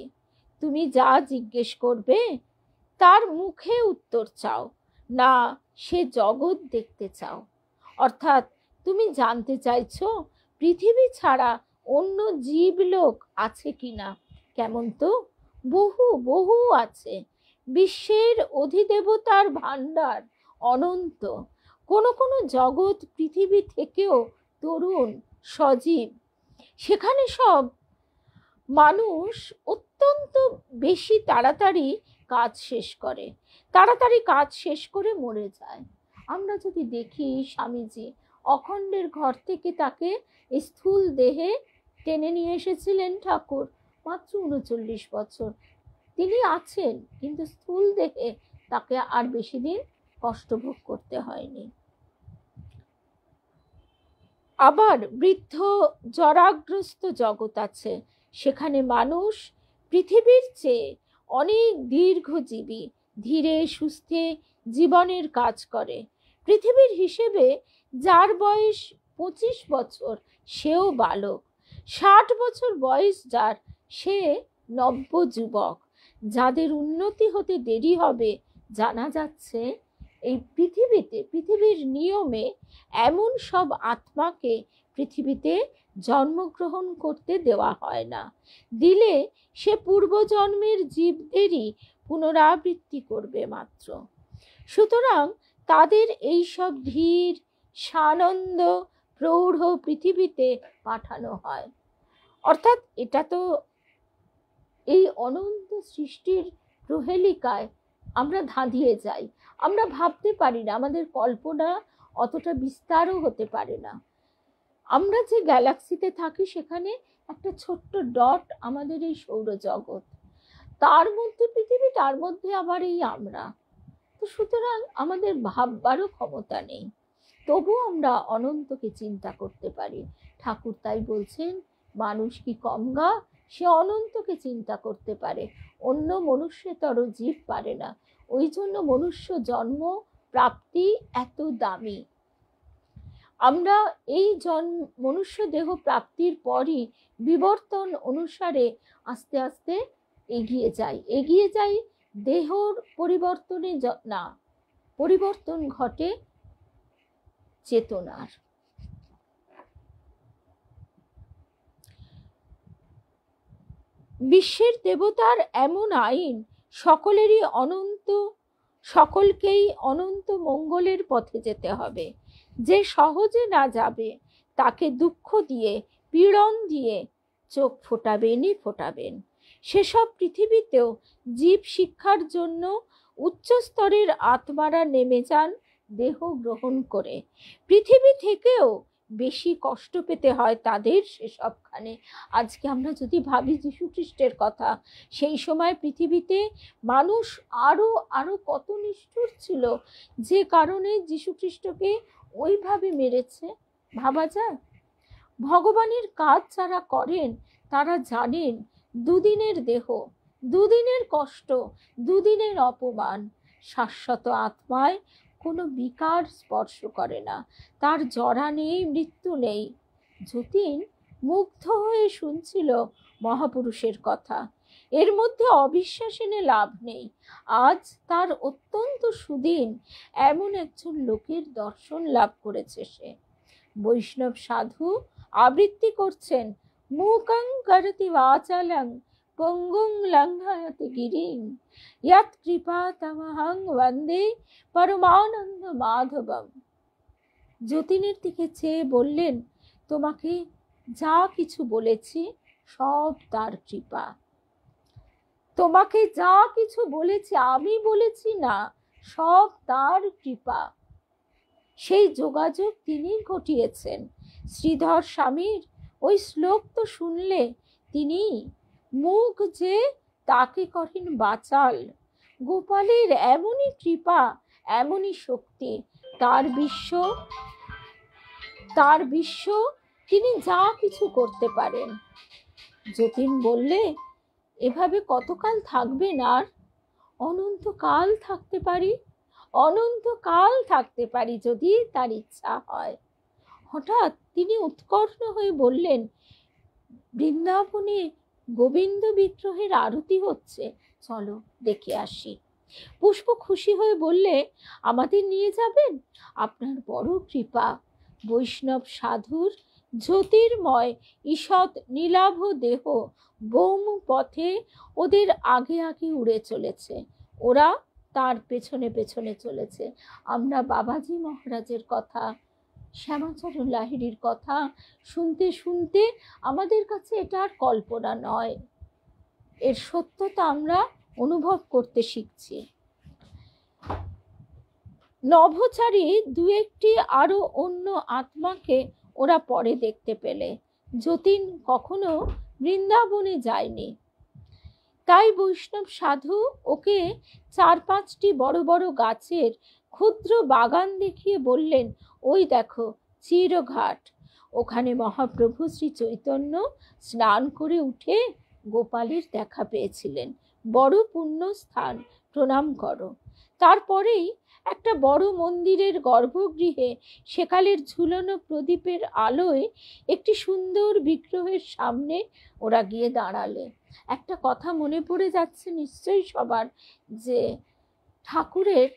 S1: তুমি যা জিজ্ঞেস করবে তার মুখে উত্তর চাও না, সে জগৎ দেখতে চাও। অর্থাৎ তুমি জানতে চাইছো পৃথিবী ছাড়া অন্য জীবলোক আছে কিনা। কেমন তো, বহু বহু আছে, বিশ্বের অধিদেবতার ভাণ্ডার অনন্ত। কোনো কোনো জগৎ পৃথিবী থেকেও তরুণ, সজীব। সেখানে সব মানুষ অত্যন্ত বেশি তাড়াতাড়ি কাজ শেষ করে, তাড়াতাড়ি কাজ শেষ করে মরে যায়। আমরা যদি দেখি স্বামীজি অখণ্ডের ঘর থেকে তাকে স্থূল দেহে টেনে নিয়ে এসেছিলেন ঠাকুর, মাত্র ৩৯ বছর তিনি আছেন, কিন্তু স্থূল দেহে তাকে আর বেশি দিন কষ্ট ভোগ করতে হয়নি। আবার বৃদ্ধ জরাগ্রস্ত জগৎ আছে, সেখানে মানুষ পৃথিবীর চেয়ে অনেক দীর্ঘজীবী, ধীরে সুস্থে জীবনের কাজ করে। পৃথিবীর হিসেবে যার বয়স 25 বছর সেও বালক, 60 বছর বয়স যার সে নব্য যুবক। যাদের উন্নতি হতে দেরি হবে, জানা যাচ্ছে এই পৃথিবীতে, পৃথিবীর নিয়মে এমন সব আত্মাকে পৃথিবীতে জন্মগ্রহণ করতে দেওয়া হয় না। দিলে সে পূর্বজন্মের জীবদেরই পুনরাবৃত্তি করবে মাত্র। সুতরাং তাদের এই সব ধীর সানন্দ প্রৌঢ় পৃথিবীতে পাঠানো হয়। অর্থাৎ এটা তো এই অনন্ত সৃষ্টির প্রহেলিকায় আমরা ধাঁধিয়ে যাই, আমরা ভাবতে পারি না, আমাদের কল্পনা অতটা বিস্তারও হতে পারে না। আমরা যে গ্যালাক্সিতে থাকি সেখানে একটা ছোট্ট ডট আমাদের এই সৌরজগৎ, তার মধ্যে পৃথিবী, তার মধ্যে আবার এই আমরা। তো সুতরাং আমাদের ভাববারও ক্ষমতা নেই, তবু আমরা অনন্তকে চিন্তা করতে পারি। ঠাকুর তাই বলছেন, মানুষ কি কম গা, সে অনন্তকে চিন্তা করতে পারে, অন্য মনুষ্যতর জীব পারে না। ওই জন্য মনুষ্য জন্ম প্রাপ্তি এত দামি। আমরা এই মনুষ্য দেহ প্রাপ্তির পরই বিবর্তন অনুসারে আস্তে আস্তে এগিয়ে যাই দেহর পরিবর্তনে না, পরিবর্তন ঘটে চেতনার। বিশ্বের দেবতার এমন আইন, সকলকেই অনন্ত মঙ্গলের পথে যেতে হবে। যে সহজে না যাবে তাকে দুঃখ দিয়ে, পীড়ন দিয়ে চোখ ফোটাবেন। সেসব পৃথিবীতেও জীব শিক্ষার জন্য উচ্চ স্তরের আত্মারা নেমে যান দেহ গ্রহণ করে। পৃথিবী থেকেও বেশি কষ্ট পেতে হয় তাদের সেসবখানে। আজকে আমরা যদি ভাবি যীশু খ্রিস্টের কথা, সেই সময় পৃথিবীতে মানুষ আরো কত নিষ্ঠুর ছিল, যে কারণে যীশু খ্রিস্টকে ওইভাবে মেরেছে, ভাবা যায়? ভগবানের কাজ যারা করেন তারা জানেন দুদিনের দেহ, দুদিনের কষ্ট, দুদিনের অপমান শাশ্বত আত্মায় কোনো বিকার স্পর্শ করে না, তার জরা নেই, মৃত্যু নেই। যতীন মুগ্ধ হয়ে শুনছিল মহাপুরুষের কথা, এর মধ্যে অবিশ্বাস এনে লাভ নেই। আজ তার অত্যন্ত সুদিন এমন একজন লোকের দর্শন লাভ করেছে সে। বৈষ্ণব সাধু আবৃত্তি করছেন, মুকং করতি বাচালং পঙ্গুং লঙ্ঘয়তি গিরিং ইয়ৎ কৃপা তমহং বন্দে পরমানন্দ মাধবম। যতীনের দিকে চেয়ে বললেন, তোমাকে যা কিছু বলেছি সব তার কৃপা। তোমাকে যা কিছু বলেছি আমি বলেছি না, সব তার কৃপা। সেই যোগাযোগ তিনি ঘটিয়েছেন। শ্রীধর স্বামীর ওই শ্লোক তো শুনলে, তিনি মুখ যে তাকে করেন বাচাল। গোপালের এমনই কৃপা, এমনই শক্তি, তার বিশ্ব তিনি যা কিছু করতে পারেন। যতীন বললে, এভাবে কতকাল থাকবেন আর? অনন্তকাল থাকতে পারি, অনন্তকাল থাকতে পারি যদি তার ইচ্ছা হয়। হঠাৎ তিনি উৎকর্ষ হয়ে বললেন, বৃন্দাবনে গোবিন্দ বিগ্রহের আরতি হচ্ছে, চলো দেখে আসি। পুষ্প খুশি হয়ে বললে, আমাদের নিয়ে যাবেন? আপনার বড় কৃপা। বৈষ্ণব সাধুর জ্যোতির্ময় ঈষৎ নীলাভ দেহ বৌম পথে ওদের আগে আগে উড়ে চলেছে। ওরা তার পেছনে পেছনে চলেছে। আমরা বাবাজি মহারাজের কথা, শ্যামাচরণ লাহিড়ীর কথা শুনতে শুনতে আমাদের কাছে এটা আর কল্পনা নয়, এর সত্যতা আমরা অনুভব করতে শিখছি। নভোচারী দু একটি আরো অন্য আত্মাকে ওরা পরে দেখতে পেলে। যতীন কখনো বৃন্দাবনে যায়নি, তাই বৈষ্ণব সাধু ওকে 4-5টি বড় বড় গাছের ক্ষুদ্র বাগান দেখিয়ে বললেন, ওই দেখো চিরঘাট, ওখানে মহাপ্রভু শ্রী চৈতন্য স্নান করে উঠে গোপালের দেখা পেয়েছিলেন, বড় পুণ্য স্থান, প্রণাম করো। তারপরেই একটা বড় মন্দিরের গর্ভগৃহে সেকালের ঝুলানো প্রদীপের আলোয় একটি সুন্দর বিগ্রহের সামনে ওরা গিয়ে দাঁড়ালে। একটা কথা মনে পড়ে যাচ্ছে নিশ্চয়ই সবার, যে ঠাকুরের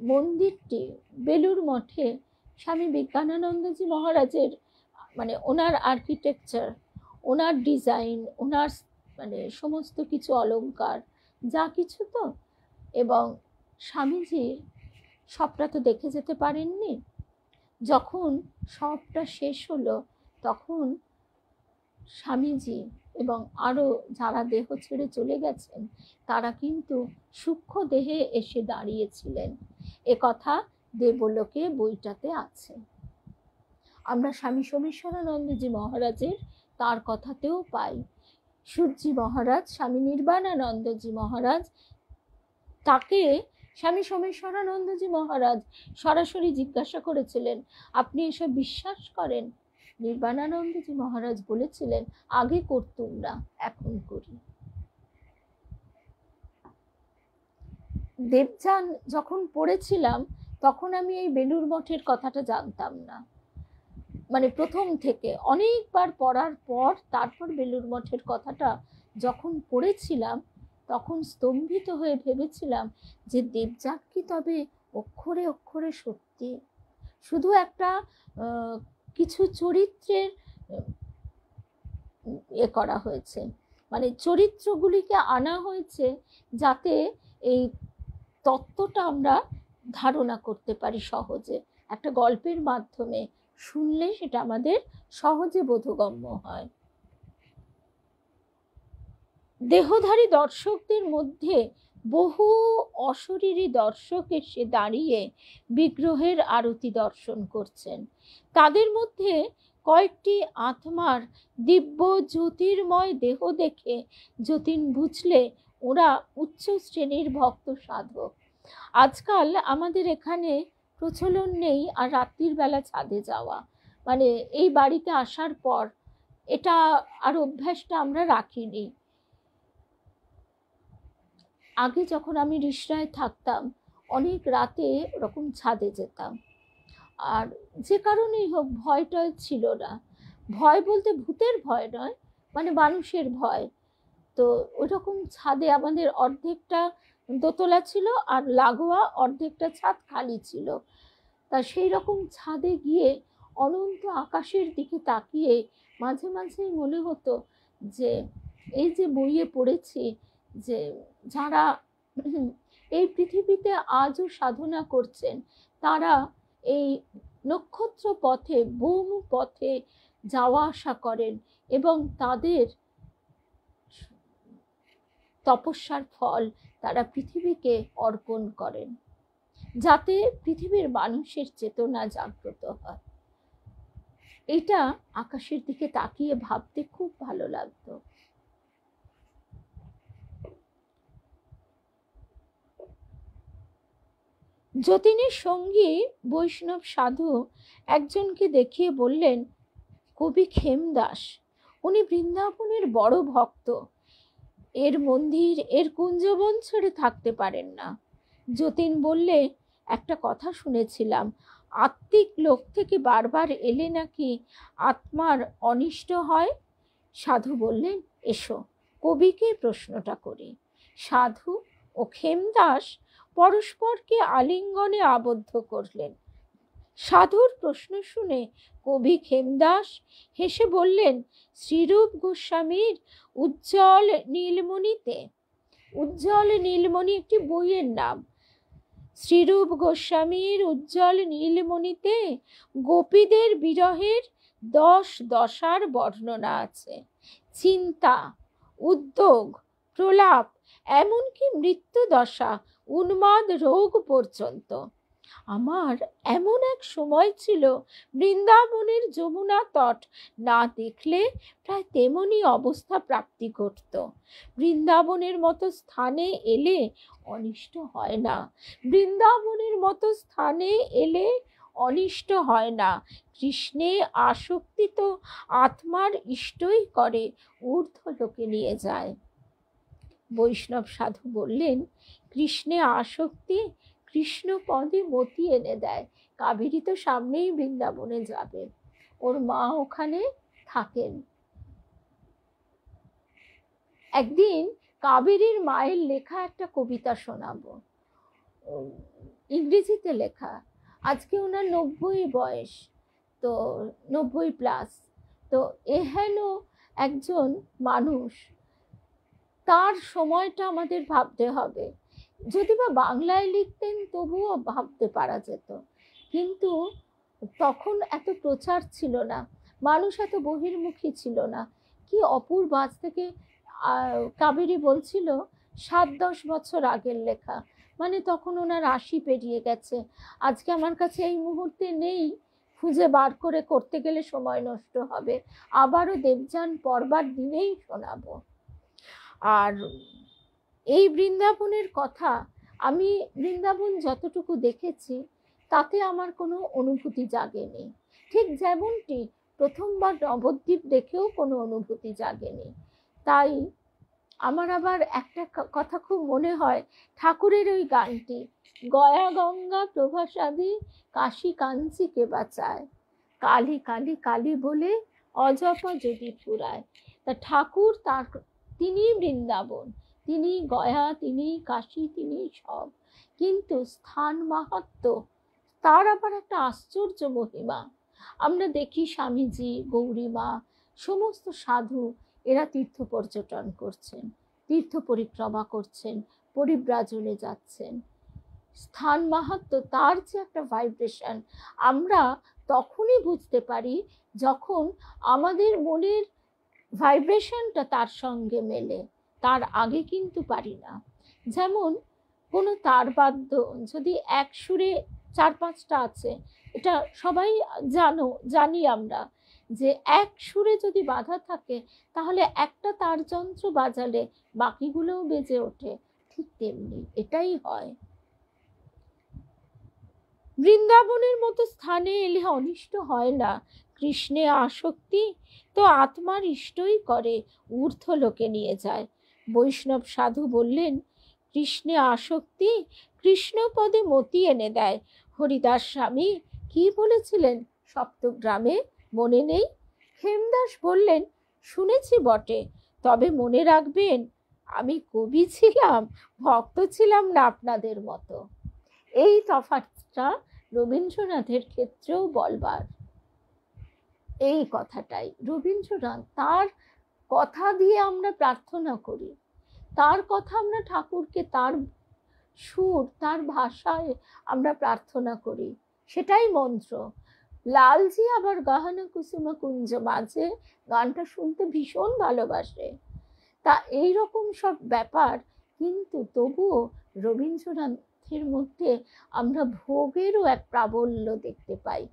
S1: মন্দিরটি বেলুর মঠে স্বামী বিজ্ঞানানন্দজি মহারাজের, মানে ওনার আর্কিটেকচার, ওনার ডিজাইন, ওনার মানে সমস্ত কিছু অলংকার যা কিছু, তো এবং স্বামীজি সবটা তো দেখে যেতে পারেননি। যখন সবটা শেষ হলো তখন স্বামীজি এবং আরো যারা দেহ ছেড়ে চলে গেছেন তারা কিন্তু সূক্ষ্ম দেহে এসে দাঁড়িয়েছিলেন, এ কথা দেবলোকে বইটাতে আছে। আমরা স্বামী সোমেশ্বরানন্দজি মহারাজের তার কথাতেও পাই। সূর্যি মহারাজ, স্বামী নির্বাণানন্দজি মহারাজ, তাকে স্বামী সোমেশ্বরানন্দজি মহারাজ সরাসরি জিজ্ঞাসা করেছিলেন, আপনি এসব বিশ্বাস করেন? নির্বাণানন্দজি মহারাজ বলেছিলেন, আগে করতুম না, এখন করি। দেবযান যখন পড়েছিলাম তখন আমি এই বেলুর মঠের কথাটা জানতাম না, মানে প্রথম থেকে অনেকবার পড়ার পর তারপর বেলুর মঠের কথাটা যখন পড়েছিলাম তখন স্তম্ভিত হয়ে ভেবেছিলাম যে দেবযান কি তবে অক্ষরে অক্ষরে সত্যি? শুধু একটা কিছু চরিত্রের এ করা হয়েছে, মানে চরিত্রগুলিকে আনা হয়েছে যাতে এই তত্ত্বটা আমরা ধারণা করতে পারি সহজে, একটা গল্পের মাধ্যমে শুনলে সেটা আমাদের সহজে বোধগম্য হয়। দেহধারী দর্শকদের মধ্যে বহু অশরীরী দর্শক এসে দাঁড়িয়ে বিগ্রহের আরতি দর্শন করছেন। তাদের মধ্যে কয়েকটি আত্মার দিব্য জ্যোতির্ময় দেহ দেখে যতীন বুঝলে ওরা উচ্চ শ্রেণীর ভক্ত সাধক। আজকাল আমাদের এখানে প্রচলন নেই আর রাত্রির বেলা ছাদে যাওয়া, মানে এই বাড়িতে আসার পর এটা আর অভ্যাসটা আমরা রাখিনি। আগে যখন আমি রিষড়ায় থাকতাম অনেক রাতে ওরকম ছাদে যেতাম, আর যে কারণেই হোক ভয়টা ছিল না। ভয় বলতে ভূতের ভয় নয়, মানে মানুষের ভয়। তো ওইরকম ছাদে আমাদের অর্ধেকটা দোতলা ছিল আর লাগোয়া অর্ধেকটা ছাদ খালি ছিল। তা সেই রকম ছাদে গিয়ে অনন্ত আকাশের দিকে তাকিয়ে মাঝে মাঝেই মনে হতো যে এই যে বইয়ে পড়েছি যে যারা এই পৃথিবীতে আজও সাধনা করছেন তারা এই নক্ষত্র পথে বহু পথে যাওয়া আসা করেন এবং তাদের তপস্যার ফল তারা পৃথিবীকে অর্পণ করেন যাতে পৃথিবীর মানুষের চেতনা জাগ্রত হয়। এটা আকাশের দিকে তাকিয়ে ভাবতে খুব ভালো লাগতো। যতীনের সঙ্গী বৈষ্ণব সাধু একজনকে দেখিয়ে বললেন, কবি খেমদাস, উনি বৃন্দাবনের বড় ভক্ত, এর মন্দির এর কুঞ্জবন ছেড়ে থাকতে পারেন না। যতীন বললে, একটা কথা শুনেছিলাম, আত্মিক লোক থেকে বারবার এলে নাকি আত্মার অনিষ্ট হয়। সাধু বললেন, এসো কবিকে প্রশ্নটা করি। সাধু ও খেমদাস পরস্পরকে আলিঙ্গনে আবদ্ধ করলেন। সাধুর প্রশ্ন শুনে কবি খেমদাস হেসে বললেন, শ্রীরূপ গোস্বামীর উজ্জ্বল নীলমণিতে উজ্জ্বল নীলমণি একটি বইয়ের নাম। শ্রীরূপ গোস্বামীর উজ্জ্বল নীলমণিতে গোপীদের বিরহের 10 দশার বর্ণনা আছে। চিন্তা, উদ্যোগ, প্রলাপ, এমনকি মৃত্যু দশা, উন্মাদ রোগ পর্যন্ত। আমার এমন এক সময় ছিল, বৃন্দাবনের যমুনা তট না দেখলে প্রায় তেমনি অবস্থা প্রাপ্তি ঘটত। বৃন্দাবনের মতো স্থানে এলে অনিষ্ট হয় না, বৃন্দাবনের মতো স্থানে এলে অনিষ্ট হয় না। কৃষ্ণে আসক্তি তো আত্মার ইষ্টই করে, ঊর্ধ্বলোকে নিয়ে যায়। বৈষ্ণব সাধু বললেন, কৃষ্ণে আসক্তি কৃষ্ণ পদে মতি এনে দেয়। কাবেরী তো সামনেই বৃন্দাবনে যাবে, ওর মা ওখানে থাকেন। একদিন কাবেরীর মায়ের লেখা একটা কবিতা শোনাবো, ইংরেজিতে লেখা। আজকে ওনার 90 বয়স, তো 90+। তো এহেন একজন মানুষ, তার সময়টা আমাদের ভাবতে হবে। যদি বা বাংলায় লিখতেন তবুও ভাবতে পারা যেত, কিন্তু তখন এত প্রচার ছিল না, মানুষ এত বহির্মুখী ছিল না। কি অপূর্ব! আজ থেকে কাবেরী বলছিল 7-10 বছর আগের লেখা, মানে তখন ওনার 80 পেরিয়ে গেছে। আজকে আমার কাছে এই মুহূর্তে নেই, খুঁজে বার করে করতে গেলে সময় নষ্ট হবে। আবারও দেবযান পড়বার দিনেই শোনাবো। আর এই বৃন্দাবনের কথা, আমি বৃন্দাবন যতটুকু দেখেছি তাতে আমার কোনো অনুভূতি জাগেনি, ঠিক যেমনটি প্রথমবার নবদ্বীপ দেখেও কোনো অনুভূতি জাগেনি। তাই আমার আবার একটা কথা খুব মনে হয়, ঠাকুরের ওই গানটি, গয়া গঙ্গা প্রভাসাদি কাশী কাঞ্চি কে বাঁচায়, কালী কালী কালী বলে অজপা যদি ফুরায়। তা ঠাকুর, তিনি বৃন্দাবন, তিনি গয়া, তিনি কাশী, তিনি সব। কিন্তু স্থান মাহাত্ম্য, তার আবার একটা আশ্চর্য মহিমা। আমরা দেখি স্বামীজি, গৌরীমা, সমস্ত সাধু এরা তীর্থ পর্যটন করছেন, তীর্থ পরিক্রমা করছেন, পরিব্রাজনে যাচ্ছেন। স্থান মাহাত্ম্য, তার যে একটা ভাইব্রেশন, আমরা তখনই বুঝতে পারি যখন আমাদের মনের ভাইব্রেশনটা তার সঙ্গে মেলে, তার আগে কিন্তু পারি না। যেমন কোনো তারবাদ্য যদি এক সুরে 4-5টা আছে, এটা সবাই জানি আমরা, যে এক সুরে যদি বাধা থাকে তাহলে একটা তারযন্ত্র বাজালে বাকিগুলোও বেজে ওঠে। ঠিক তেমনি এটাই হয়। বৃন্দাবনের মতো স্থানে এলে অনিষ্ট হয় না, কৃষ্ণে আসক্তি তো আত্মার ইষ্টই করে, ঊর্ধ্বলোকে নিয়ে যায়। বৈষ্ণব সাধু বললেন, কৃষ্ণে আসক্তি কৃষ্ণ পদে মতি এনে দেয়। হরিদাস স্বামী কি বলেছিলেন সপ্তগ্রামে, মনে নেই? হেমদাস বললেন, শুনেছি বটে, তবে মনে রাখবেন আমি কবি ছিলাম, ভক্ত ছিলাম না আপনাদের মতো। এই তফাৎটা রবীন্দ্রনাথের ক্ষেত্রেও বলবার। এই কথাটাই রবীন্দ্রনাথ, তার কথা দিয়ে আমরা প্রার্থনা করি, তার কথা আমরা ঠাকুরকে, তার সুর, তার ভাষায় আমরা প্রার্থনা করি, সেটাই মন্ত্র। লালজি আবার গাহানা কুসুমা কুঞ্জ মাঝে গানটা শুনতে ভীষণ ভালোবাসে। তা এইরকম সব ব্যাপার, কিন্তু তবুও রবীন্দ্রনাথের মধ্যে আমরা ভোগেরও এক প্রাবল্য দেখতে পাই,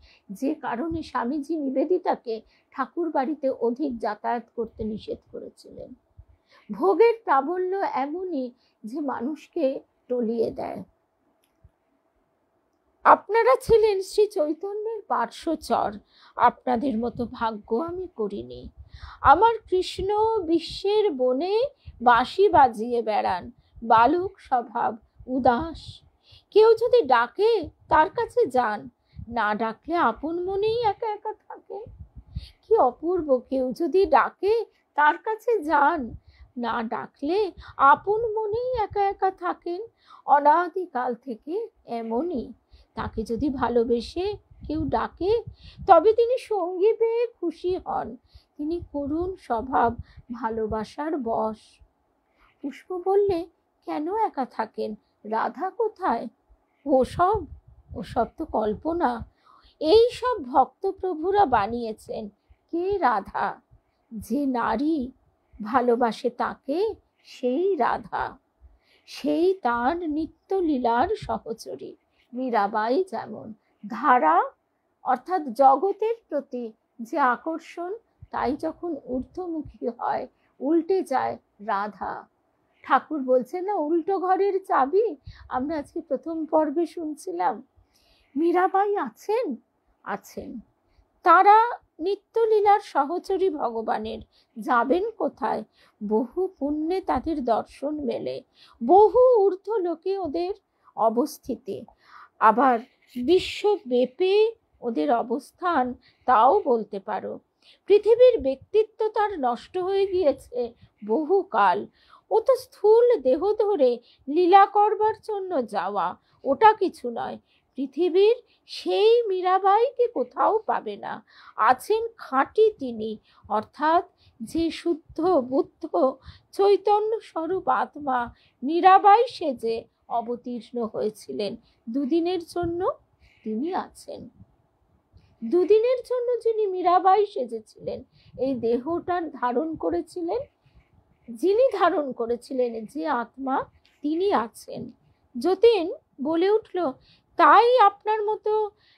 S1: যে কারণে স্বামীজি নিবেদিতাকে ঠাকুর বাড়িতে অধিক যাতায়াত করতে নিষেধ করেছিলেন। ভোগের প্রাবল্য এমনই যে মানুষকে টলিয়ে দেয়। আপনারা ছিলেন শ্রী চৈতন্যের পার্শ্বচর, আপনাদের মতো ভাগ্য আমি করিনি। আমার কৃষ্ণ বিশ্বের বনে বাঁশি বাজিয়ে বেড়ান, বালক স্বভাব, উদাস। কেউ যদি ডাকে তার কাছে যান, না ডাকলে আপন মনেই একা একা থাকে। কি অপূর্ব! কেউ যদি ডাকে তার কাছে যান, না ডাকলে আপন মনেই একা একা থাকেন। অনাদিকাল থেকে এমনই। তাকে যদি ভালোবেসে কেউ ডাকে, তবে তিনি সঙ্গী পেয়ে খুশি হন। তিনি করুণ স্বভাব, ভালোবাসার বশ। পুষ্প বললে, কেন একা থাকেন? রাধা কোথায়? ওসব ওসব তো কল্পনা। এই সব ভক্ত প্রভুরা বানিয়েছেন। কে রাধা? যে নারী ভালোবাসে তাকে, সেই রাধা, সেই তার নিত্য লীলার সহচরী। মীরাবাই যেমন ধারা অর্থাৎ জগতের প্রতি যে আকর্ষণ, তাই যখন ঊর্ধ্বমুখী হয়, উল্টে যায়, রাধা। ঠাকুর বলছেন না, উল্টো ঘরের চাবি। আমরা আজকে প্রথম পর্বে শুনছিলাম। মীরাবাই আছেন, আছেন। তারা নিত্যলীলার সহচরী ভগবানের। যাবেন কোথায়? বহু পুণ্যে তাদের দর্শন মেলে, বহু ঊর্ধ্ব লোকে ওদের অবস্থিতি, আবার বিশ্বব্যাপী ওদের অবস্থান, তাও বলতে পারো। পৃথিবীর ব্যক্তিত্ব তার নষ্ট হয়ে গিয়েছে বহুকাল। ও তো স্থূল দেহ ধরে লীলা করবার জন্য যাওয়া, ওটা কিছু নয়। পৃথিবীর সেই মীরাবাইকে কোথাও পাবে না। আছেন খাঁটি তিনি, অর্থাৎ যে শুদ্ধ বুদ্ধ চৈতন্য স্বরূপ আত্মা মীরাবাই সেজে অবতীর্ণ হয়েছিলেন। দুদিনের জন্য তিনি আছেন। দুদিনের জন্য যিনি মীরাবাই সেজেছিলেন, এই দেহটা ধারণ করেছিলেন, যিনি ধারণ করেছিলেন যে আত্মা, তিনি আছেন। যতীন বলে উঠল, তাই আপনার মতো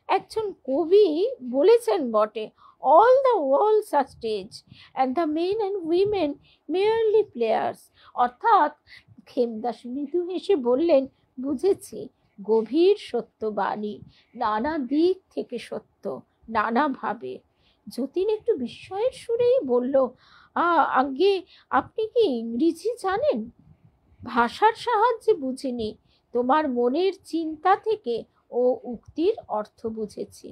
S1: একজন কবি বলেছেন বটে, all the worlds are stage and the men and women merely players। অর্থাৎ ক্ষেমদাস মৃদু হেসে বললেন, বুঝেছি, গভীর সত্যবাণী, নানা দিক থেকে সত্য, নানাভাবে। যতীন একটু বিস্ময়ের সুরেই বলল, আগে আপনি কি ইংরেজি জানেন? ভাষার সাহায্যে বুঝিনি, তোমার মনের চিন্তা থেকে ও উক্তির অর্থ বুঝেছি।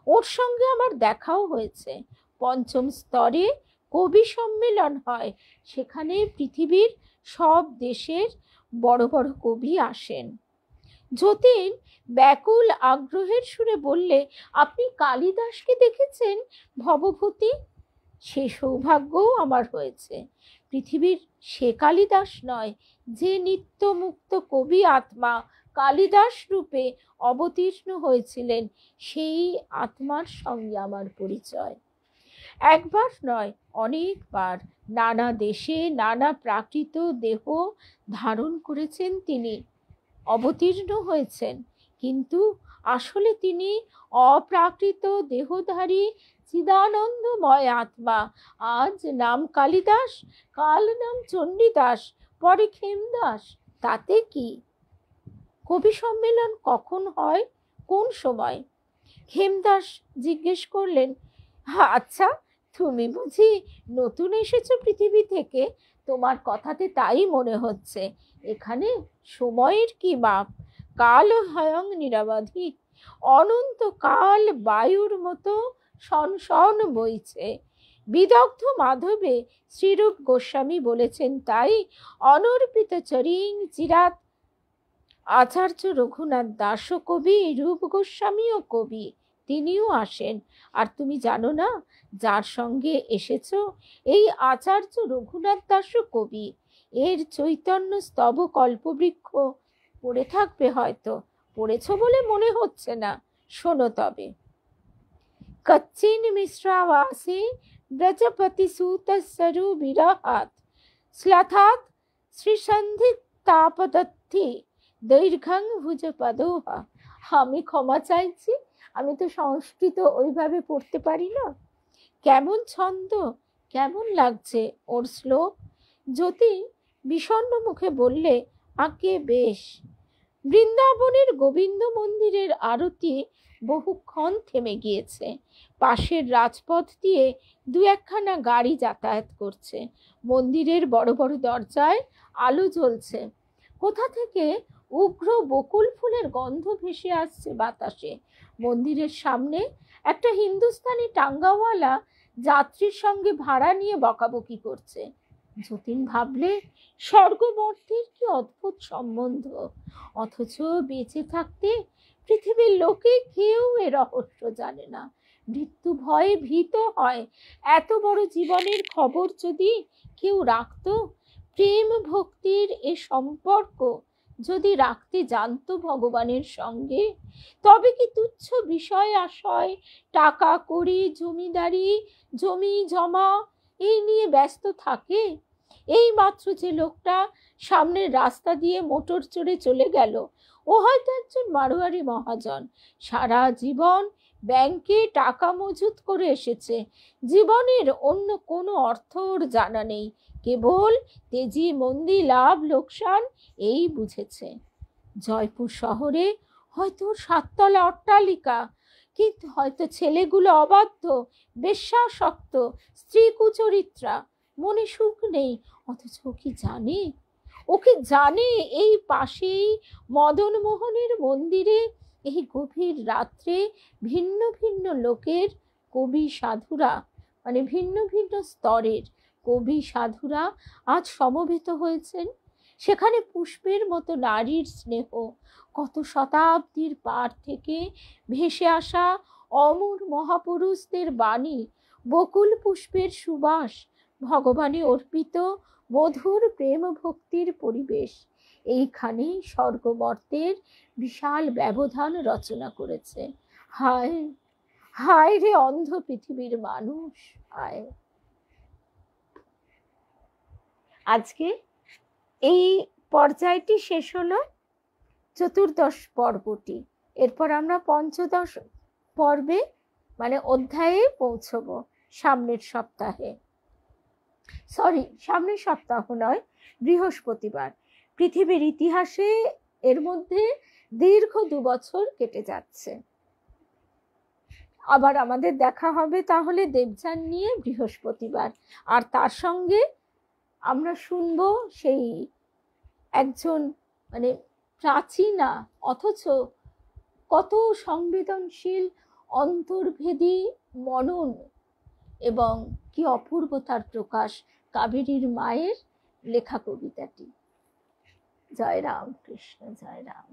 S1: ওর সঙ্গে আমার দেখাও হয়েছে। পঞ্চম স্তরে কবি সম্মেলন হয়, সেখানে পৃথিবীর সব দেশের বড় বড় কবি আসেন। যতীন ব্যাকুল আগ্রহের সুরে বললে, আপনি কালিদাসকে দেখেছেন ভবভূতি? সে সৌভাগ্যও আমার হয়েছে। পৃথিবীর সে কালিদাস নয়, যে নিত্য মুক্ত কবি আত্মা কালিদাস রূপে অবতীর্ণ হয়েছিলেন, সেই আত্মার সঙ্গে আমার পরিচয়। একবার নয়, অনেকবার নানা দেশে নানা প্রাকৃত দেহ ধারণ করেছেন তিনি, অবতীর্ণ হয়েছেন, কিন্তু আসলে তিনি অপ্রাকৃত দেহধারী চিদানন্দময় আত্মা। আজ নাম কালিদাস, কাল নাম চণ্ডীদাস, পরে ক্ষেমদাস, তাতে কি? কবি সম্মেলন কখন হয়, কোন সময়? ক্ষেমদাস জিজ্ঞেস করলেন, আচ্ছা, তুমি বুঝি নতুন এসেছো পৃথিবী থেকে? তোমার কথাতে তাই মনে হচ্ছে। এখানে সময়ের কি মাপ? কাল স্বয়ং নিরবধি, অনন্ত কাল বায়ুর মতো শনশন বইছে। বিদগ্ধ মাধবে শ্রীরূপ গোস্বামী বলেছেন, তাই অনর্পিত চরিং চিরাত। আচার্য রঘুনাথ দাসও কবি, রূপ গোস্বামীও কবি, তিনিও আসেন। আর তুমি জানো না, যার সঙ্গে এসেছো, এই আচার্য রঘুনাথ দাসও কবি। এর চৈতন্য স্তব কল্পবৃক্ষ পড়ে থাকবে হয়তো, পড়েছ বলে মনে হচ্ছে না। শোনো তবে। কচ্চিন মিশ্রাবাসে ব্রজপতি সুত সরু বিরহাত শ্লাথাত শ্রীসন্ধি তাপদত্তি দৈর্ঘ্যং ভুজ পদোহা। আমি ক্ষমা চাইছি, আমি তো সংস্কৃত ওইভাবে পড়তে পারি না। কেমন ছন্দ, কেমন লাগছে ওর শ্লোক। যতীন বিষণ্ণ মুখে বললে, আঁকে বেশ। বৃন্দাবনের গোবিন্দ মন্দিরের আরতি বহুক্ষণ থেমে গিয়েছে। পাশের রাজপথ দিয়ে দু একখানা গাড়ি যাতায়াত করছে। মন্দিরের বড় বড় দরজায় আলো জ্বলছে। কোথা থেকে উগ্র বকুল ফুলের গন্ধ ভেসে আসছে বাতাসে। মন্দিরের সামনে একটা হিন্দুস্তানি টাঙ্গাওয়ালা যাত্রীর সঙ্গে ভাড়া নিয়ে বকাবকি করছে। যতীন ভাবলে, স্বর্গমর্তের কি অদ্ভুত সম্বন্ধ, অথচ বেঁচে থাকতে পৃথিবীর লোকে কেউ এ রহস্য জানে না। মৃত্যু ভয়ে ভীত হয়। এত বড় জীবনের খবর যদি কেউ রাখত, প্রেম ভক্তির এ সম্পর্ক যদি রাখতে জানতো ভগবানের সঙ্গে, তবে কি তুচ্ছ বিষয় আশয়, টাকা কড়ি, জমিদারি, জমি জমা এই নিয়ে ব্যস্ত থাকে? এই মাত্র যে লোকটা সামনের রাস্তা দিয়ে মোটর চড়ে চলে গেল, ও হয়তো একজন মারোয়ারি মহাজন, সারা জীবন ব্যাংকে টাকা মজুত করে এসেছে, জীবনের অন্য কোনো অর্থ ওর জানা নেই, কেবল তেজি মন্দি লাভ লোকসান এই বুঝেছে। জয়পুর শহরে হয়তো 7 তলা অট্টালিকা, কিন্তু হয়তো ছেলেগুলো অবাধ্য, বেশ্যাসক্ত, স্ত্রী কুচরিত্রা, মনে সুখ নেই। অথচ ও কি জানে, ওকে জানে এই পাশেই মদন মোহনের মন্দিরে এই গভীর রাত্রে ভিন্ন ভিন্ন লোকের কবি সাধুরা, মানে ভিন্ন ভিন্ন স্তরের কবি সাধুরা আজ সমবেত হয়েছেন। সেখানে পুষ্পের মতো নারীর স্নেহ, কত শতাব্দীর পার থেকে ভেসে আসা অমর মহাপুরুষদের বাণী, বকুল পুষ্পের সুবাস, ভগবানে অর্পিত মধুর প্রেম ভক্তির পরিবেশ, এইখানেই স্বর্গমর্তের বিশাল ব্যবধান রচনা করেছে। হায় হায় রে অন্ধ পৃথিবীর মানুষ, হায়। আজকে এই পর্যায়টি শেষ হলো, চতুর্দশ পর্বটি। এরপর আমরা পঞ্চদশ পর্বে মানে অধ্যায়ে পৌঁছবো সামনের সপ্তাহে, সামনের সপ্তাহ নয়, বৃহস্পতিবার। পৃথিবীর ইতিহাসে এর মধ্যে দীর্ঘ 2 বছর কেটে যাচ্ছে। আবার আমাদের দেখা হবে তাহলে দেবযান নিয়ে বৃহস্পতিবার, আর তার সঙ্গে আমরা শুনবো সেই একজন মানে প্রাচীনা অথচ কত সংবেদনশীল, অন্তর্ভেদী মনন এবং কি অপূর্বতার প্রকাশ কাবেরীর মায়ের লেখা কবিতাটি। জয় রাম কৃষ্ণ, জয় রাম।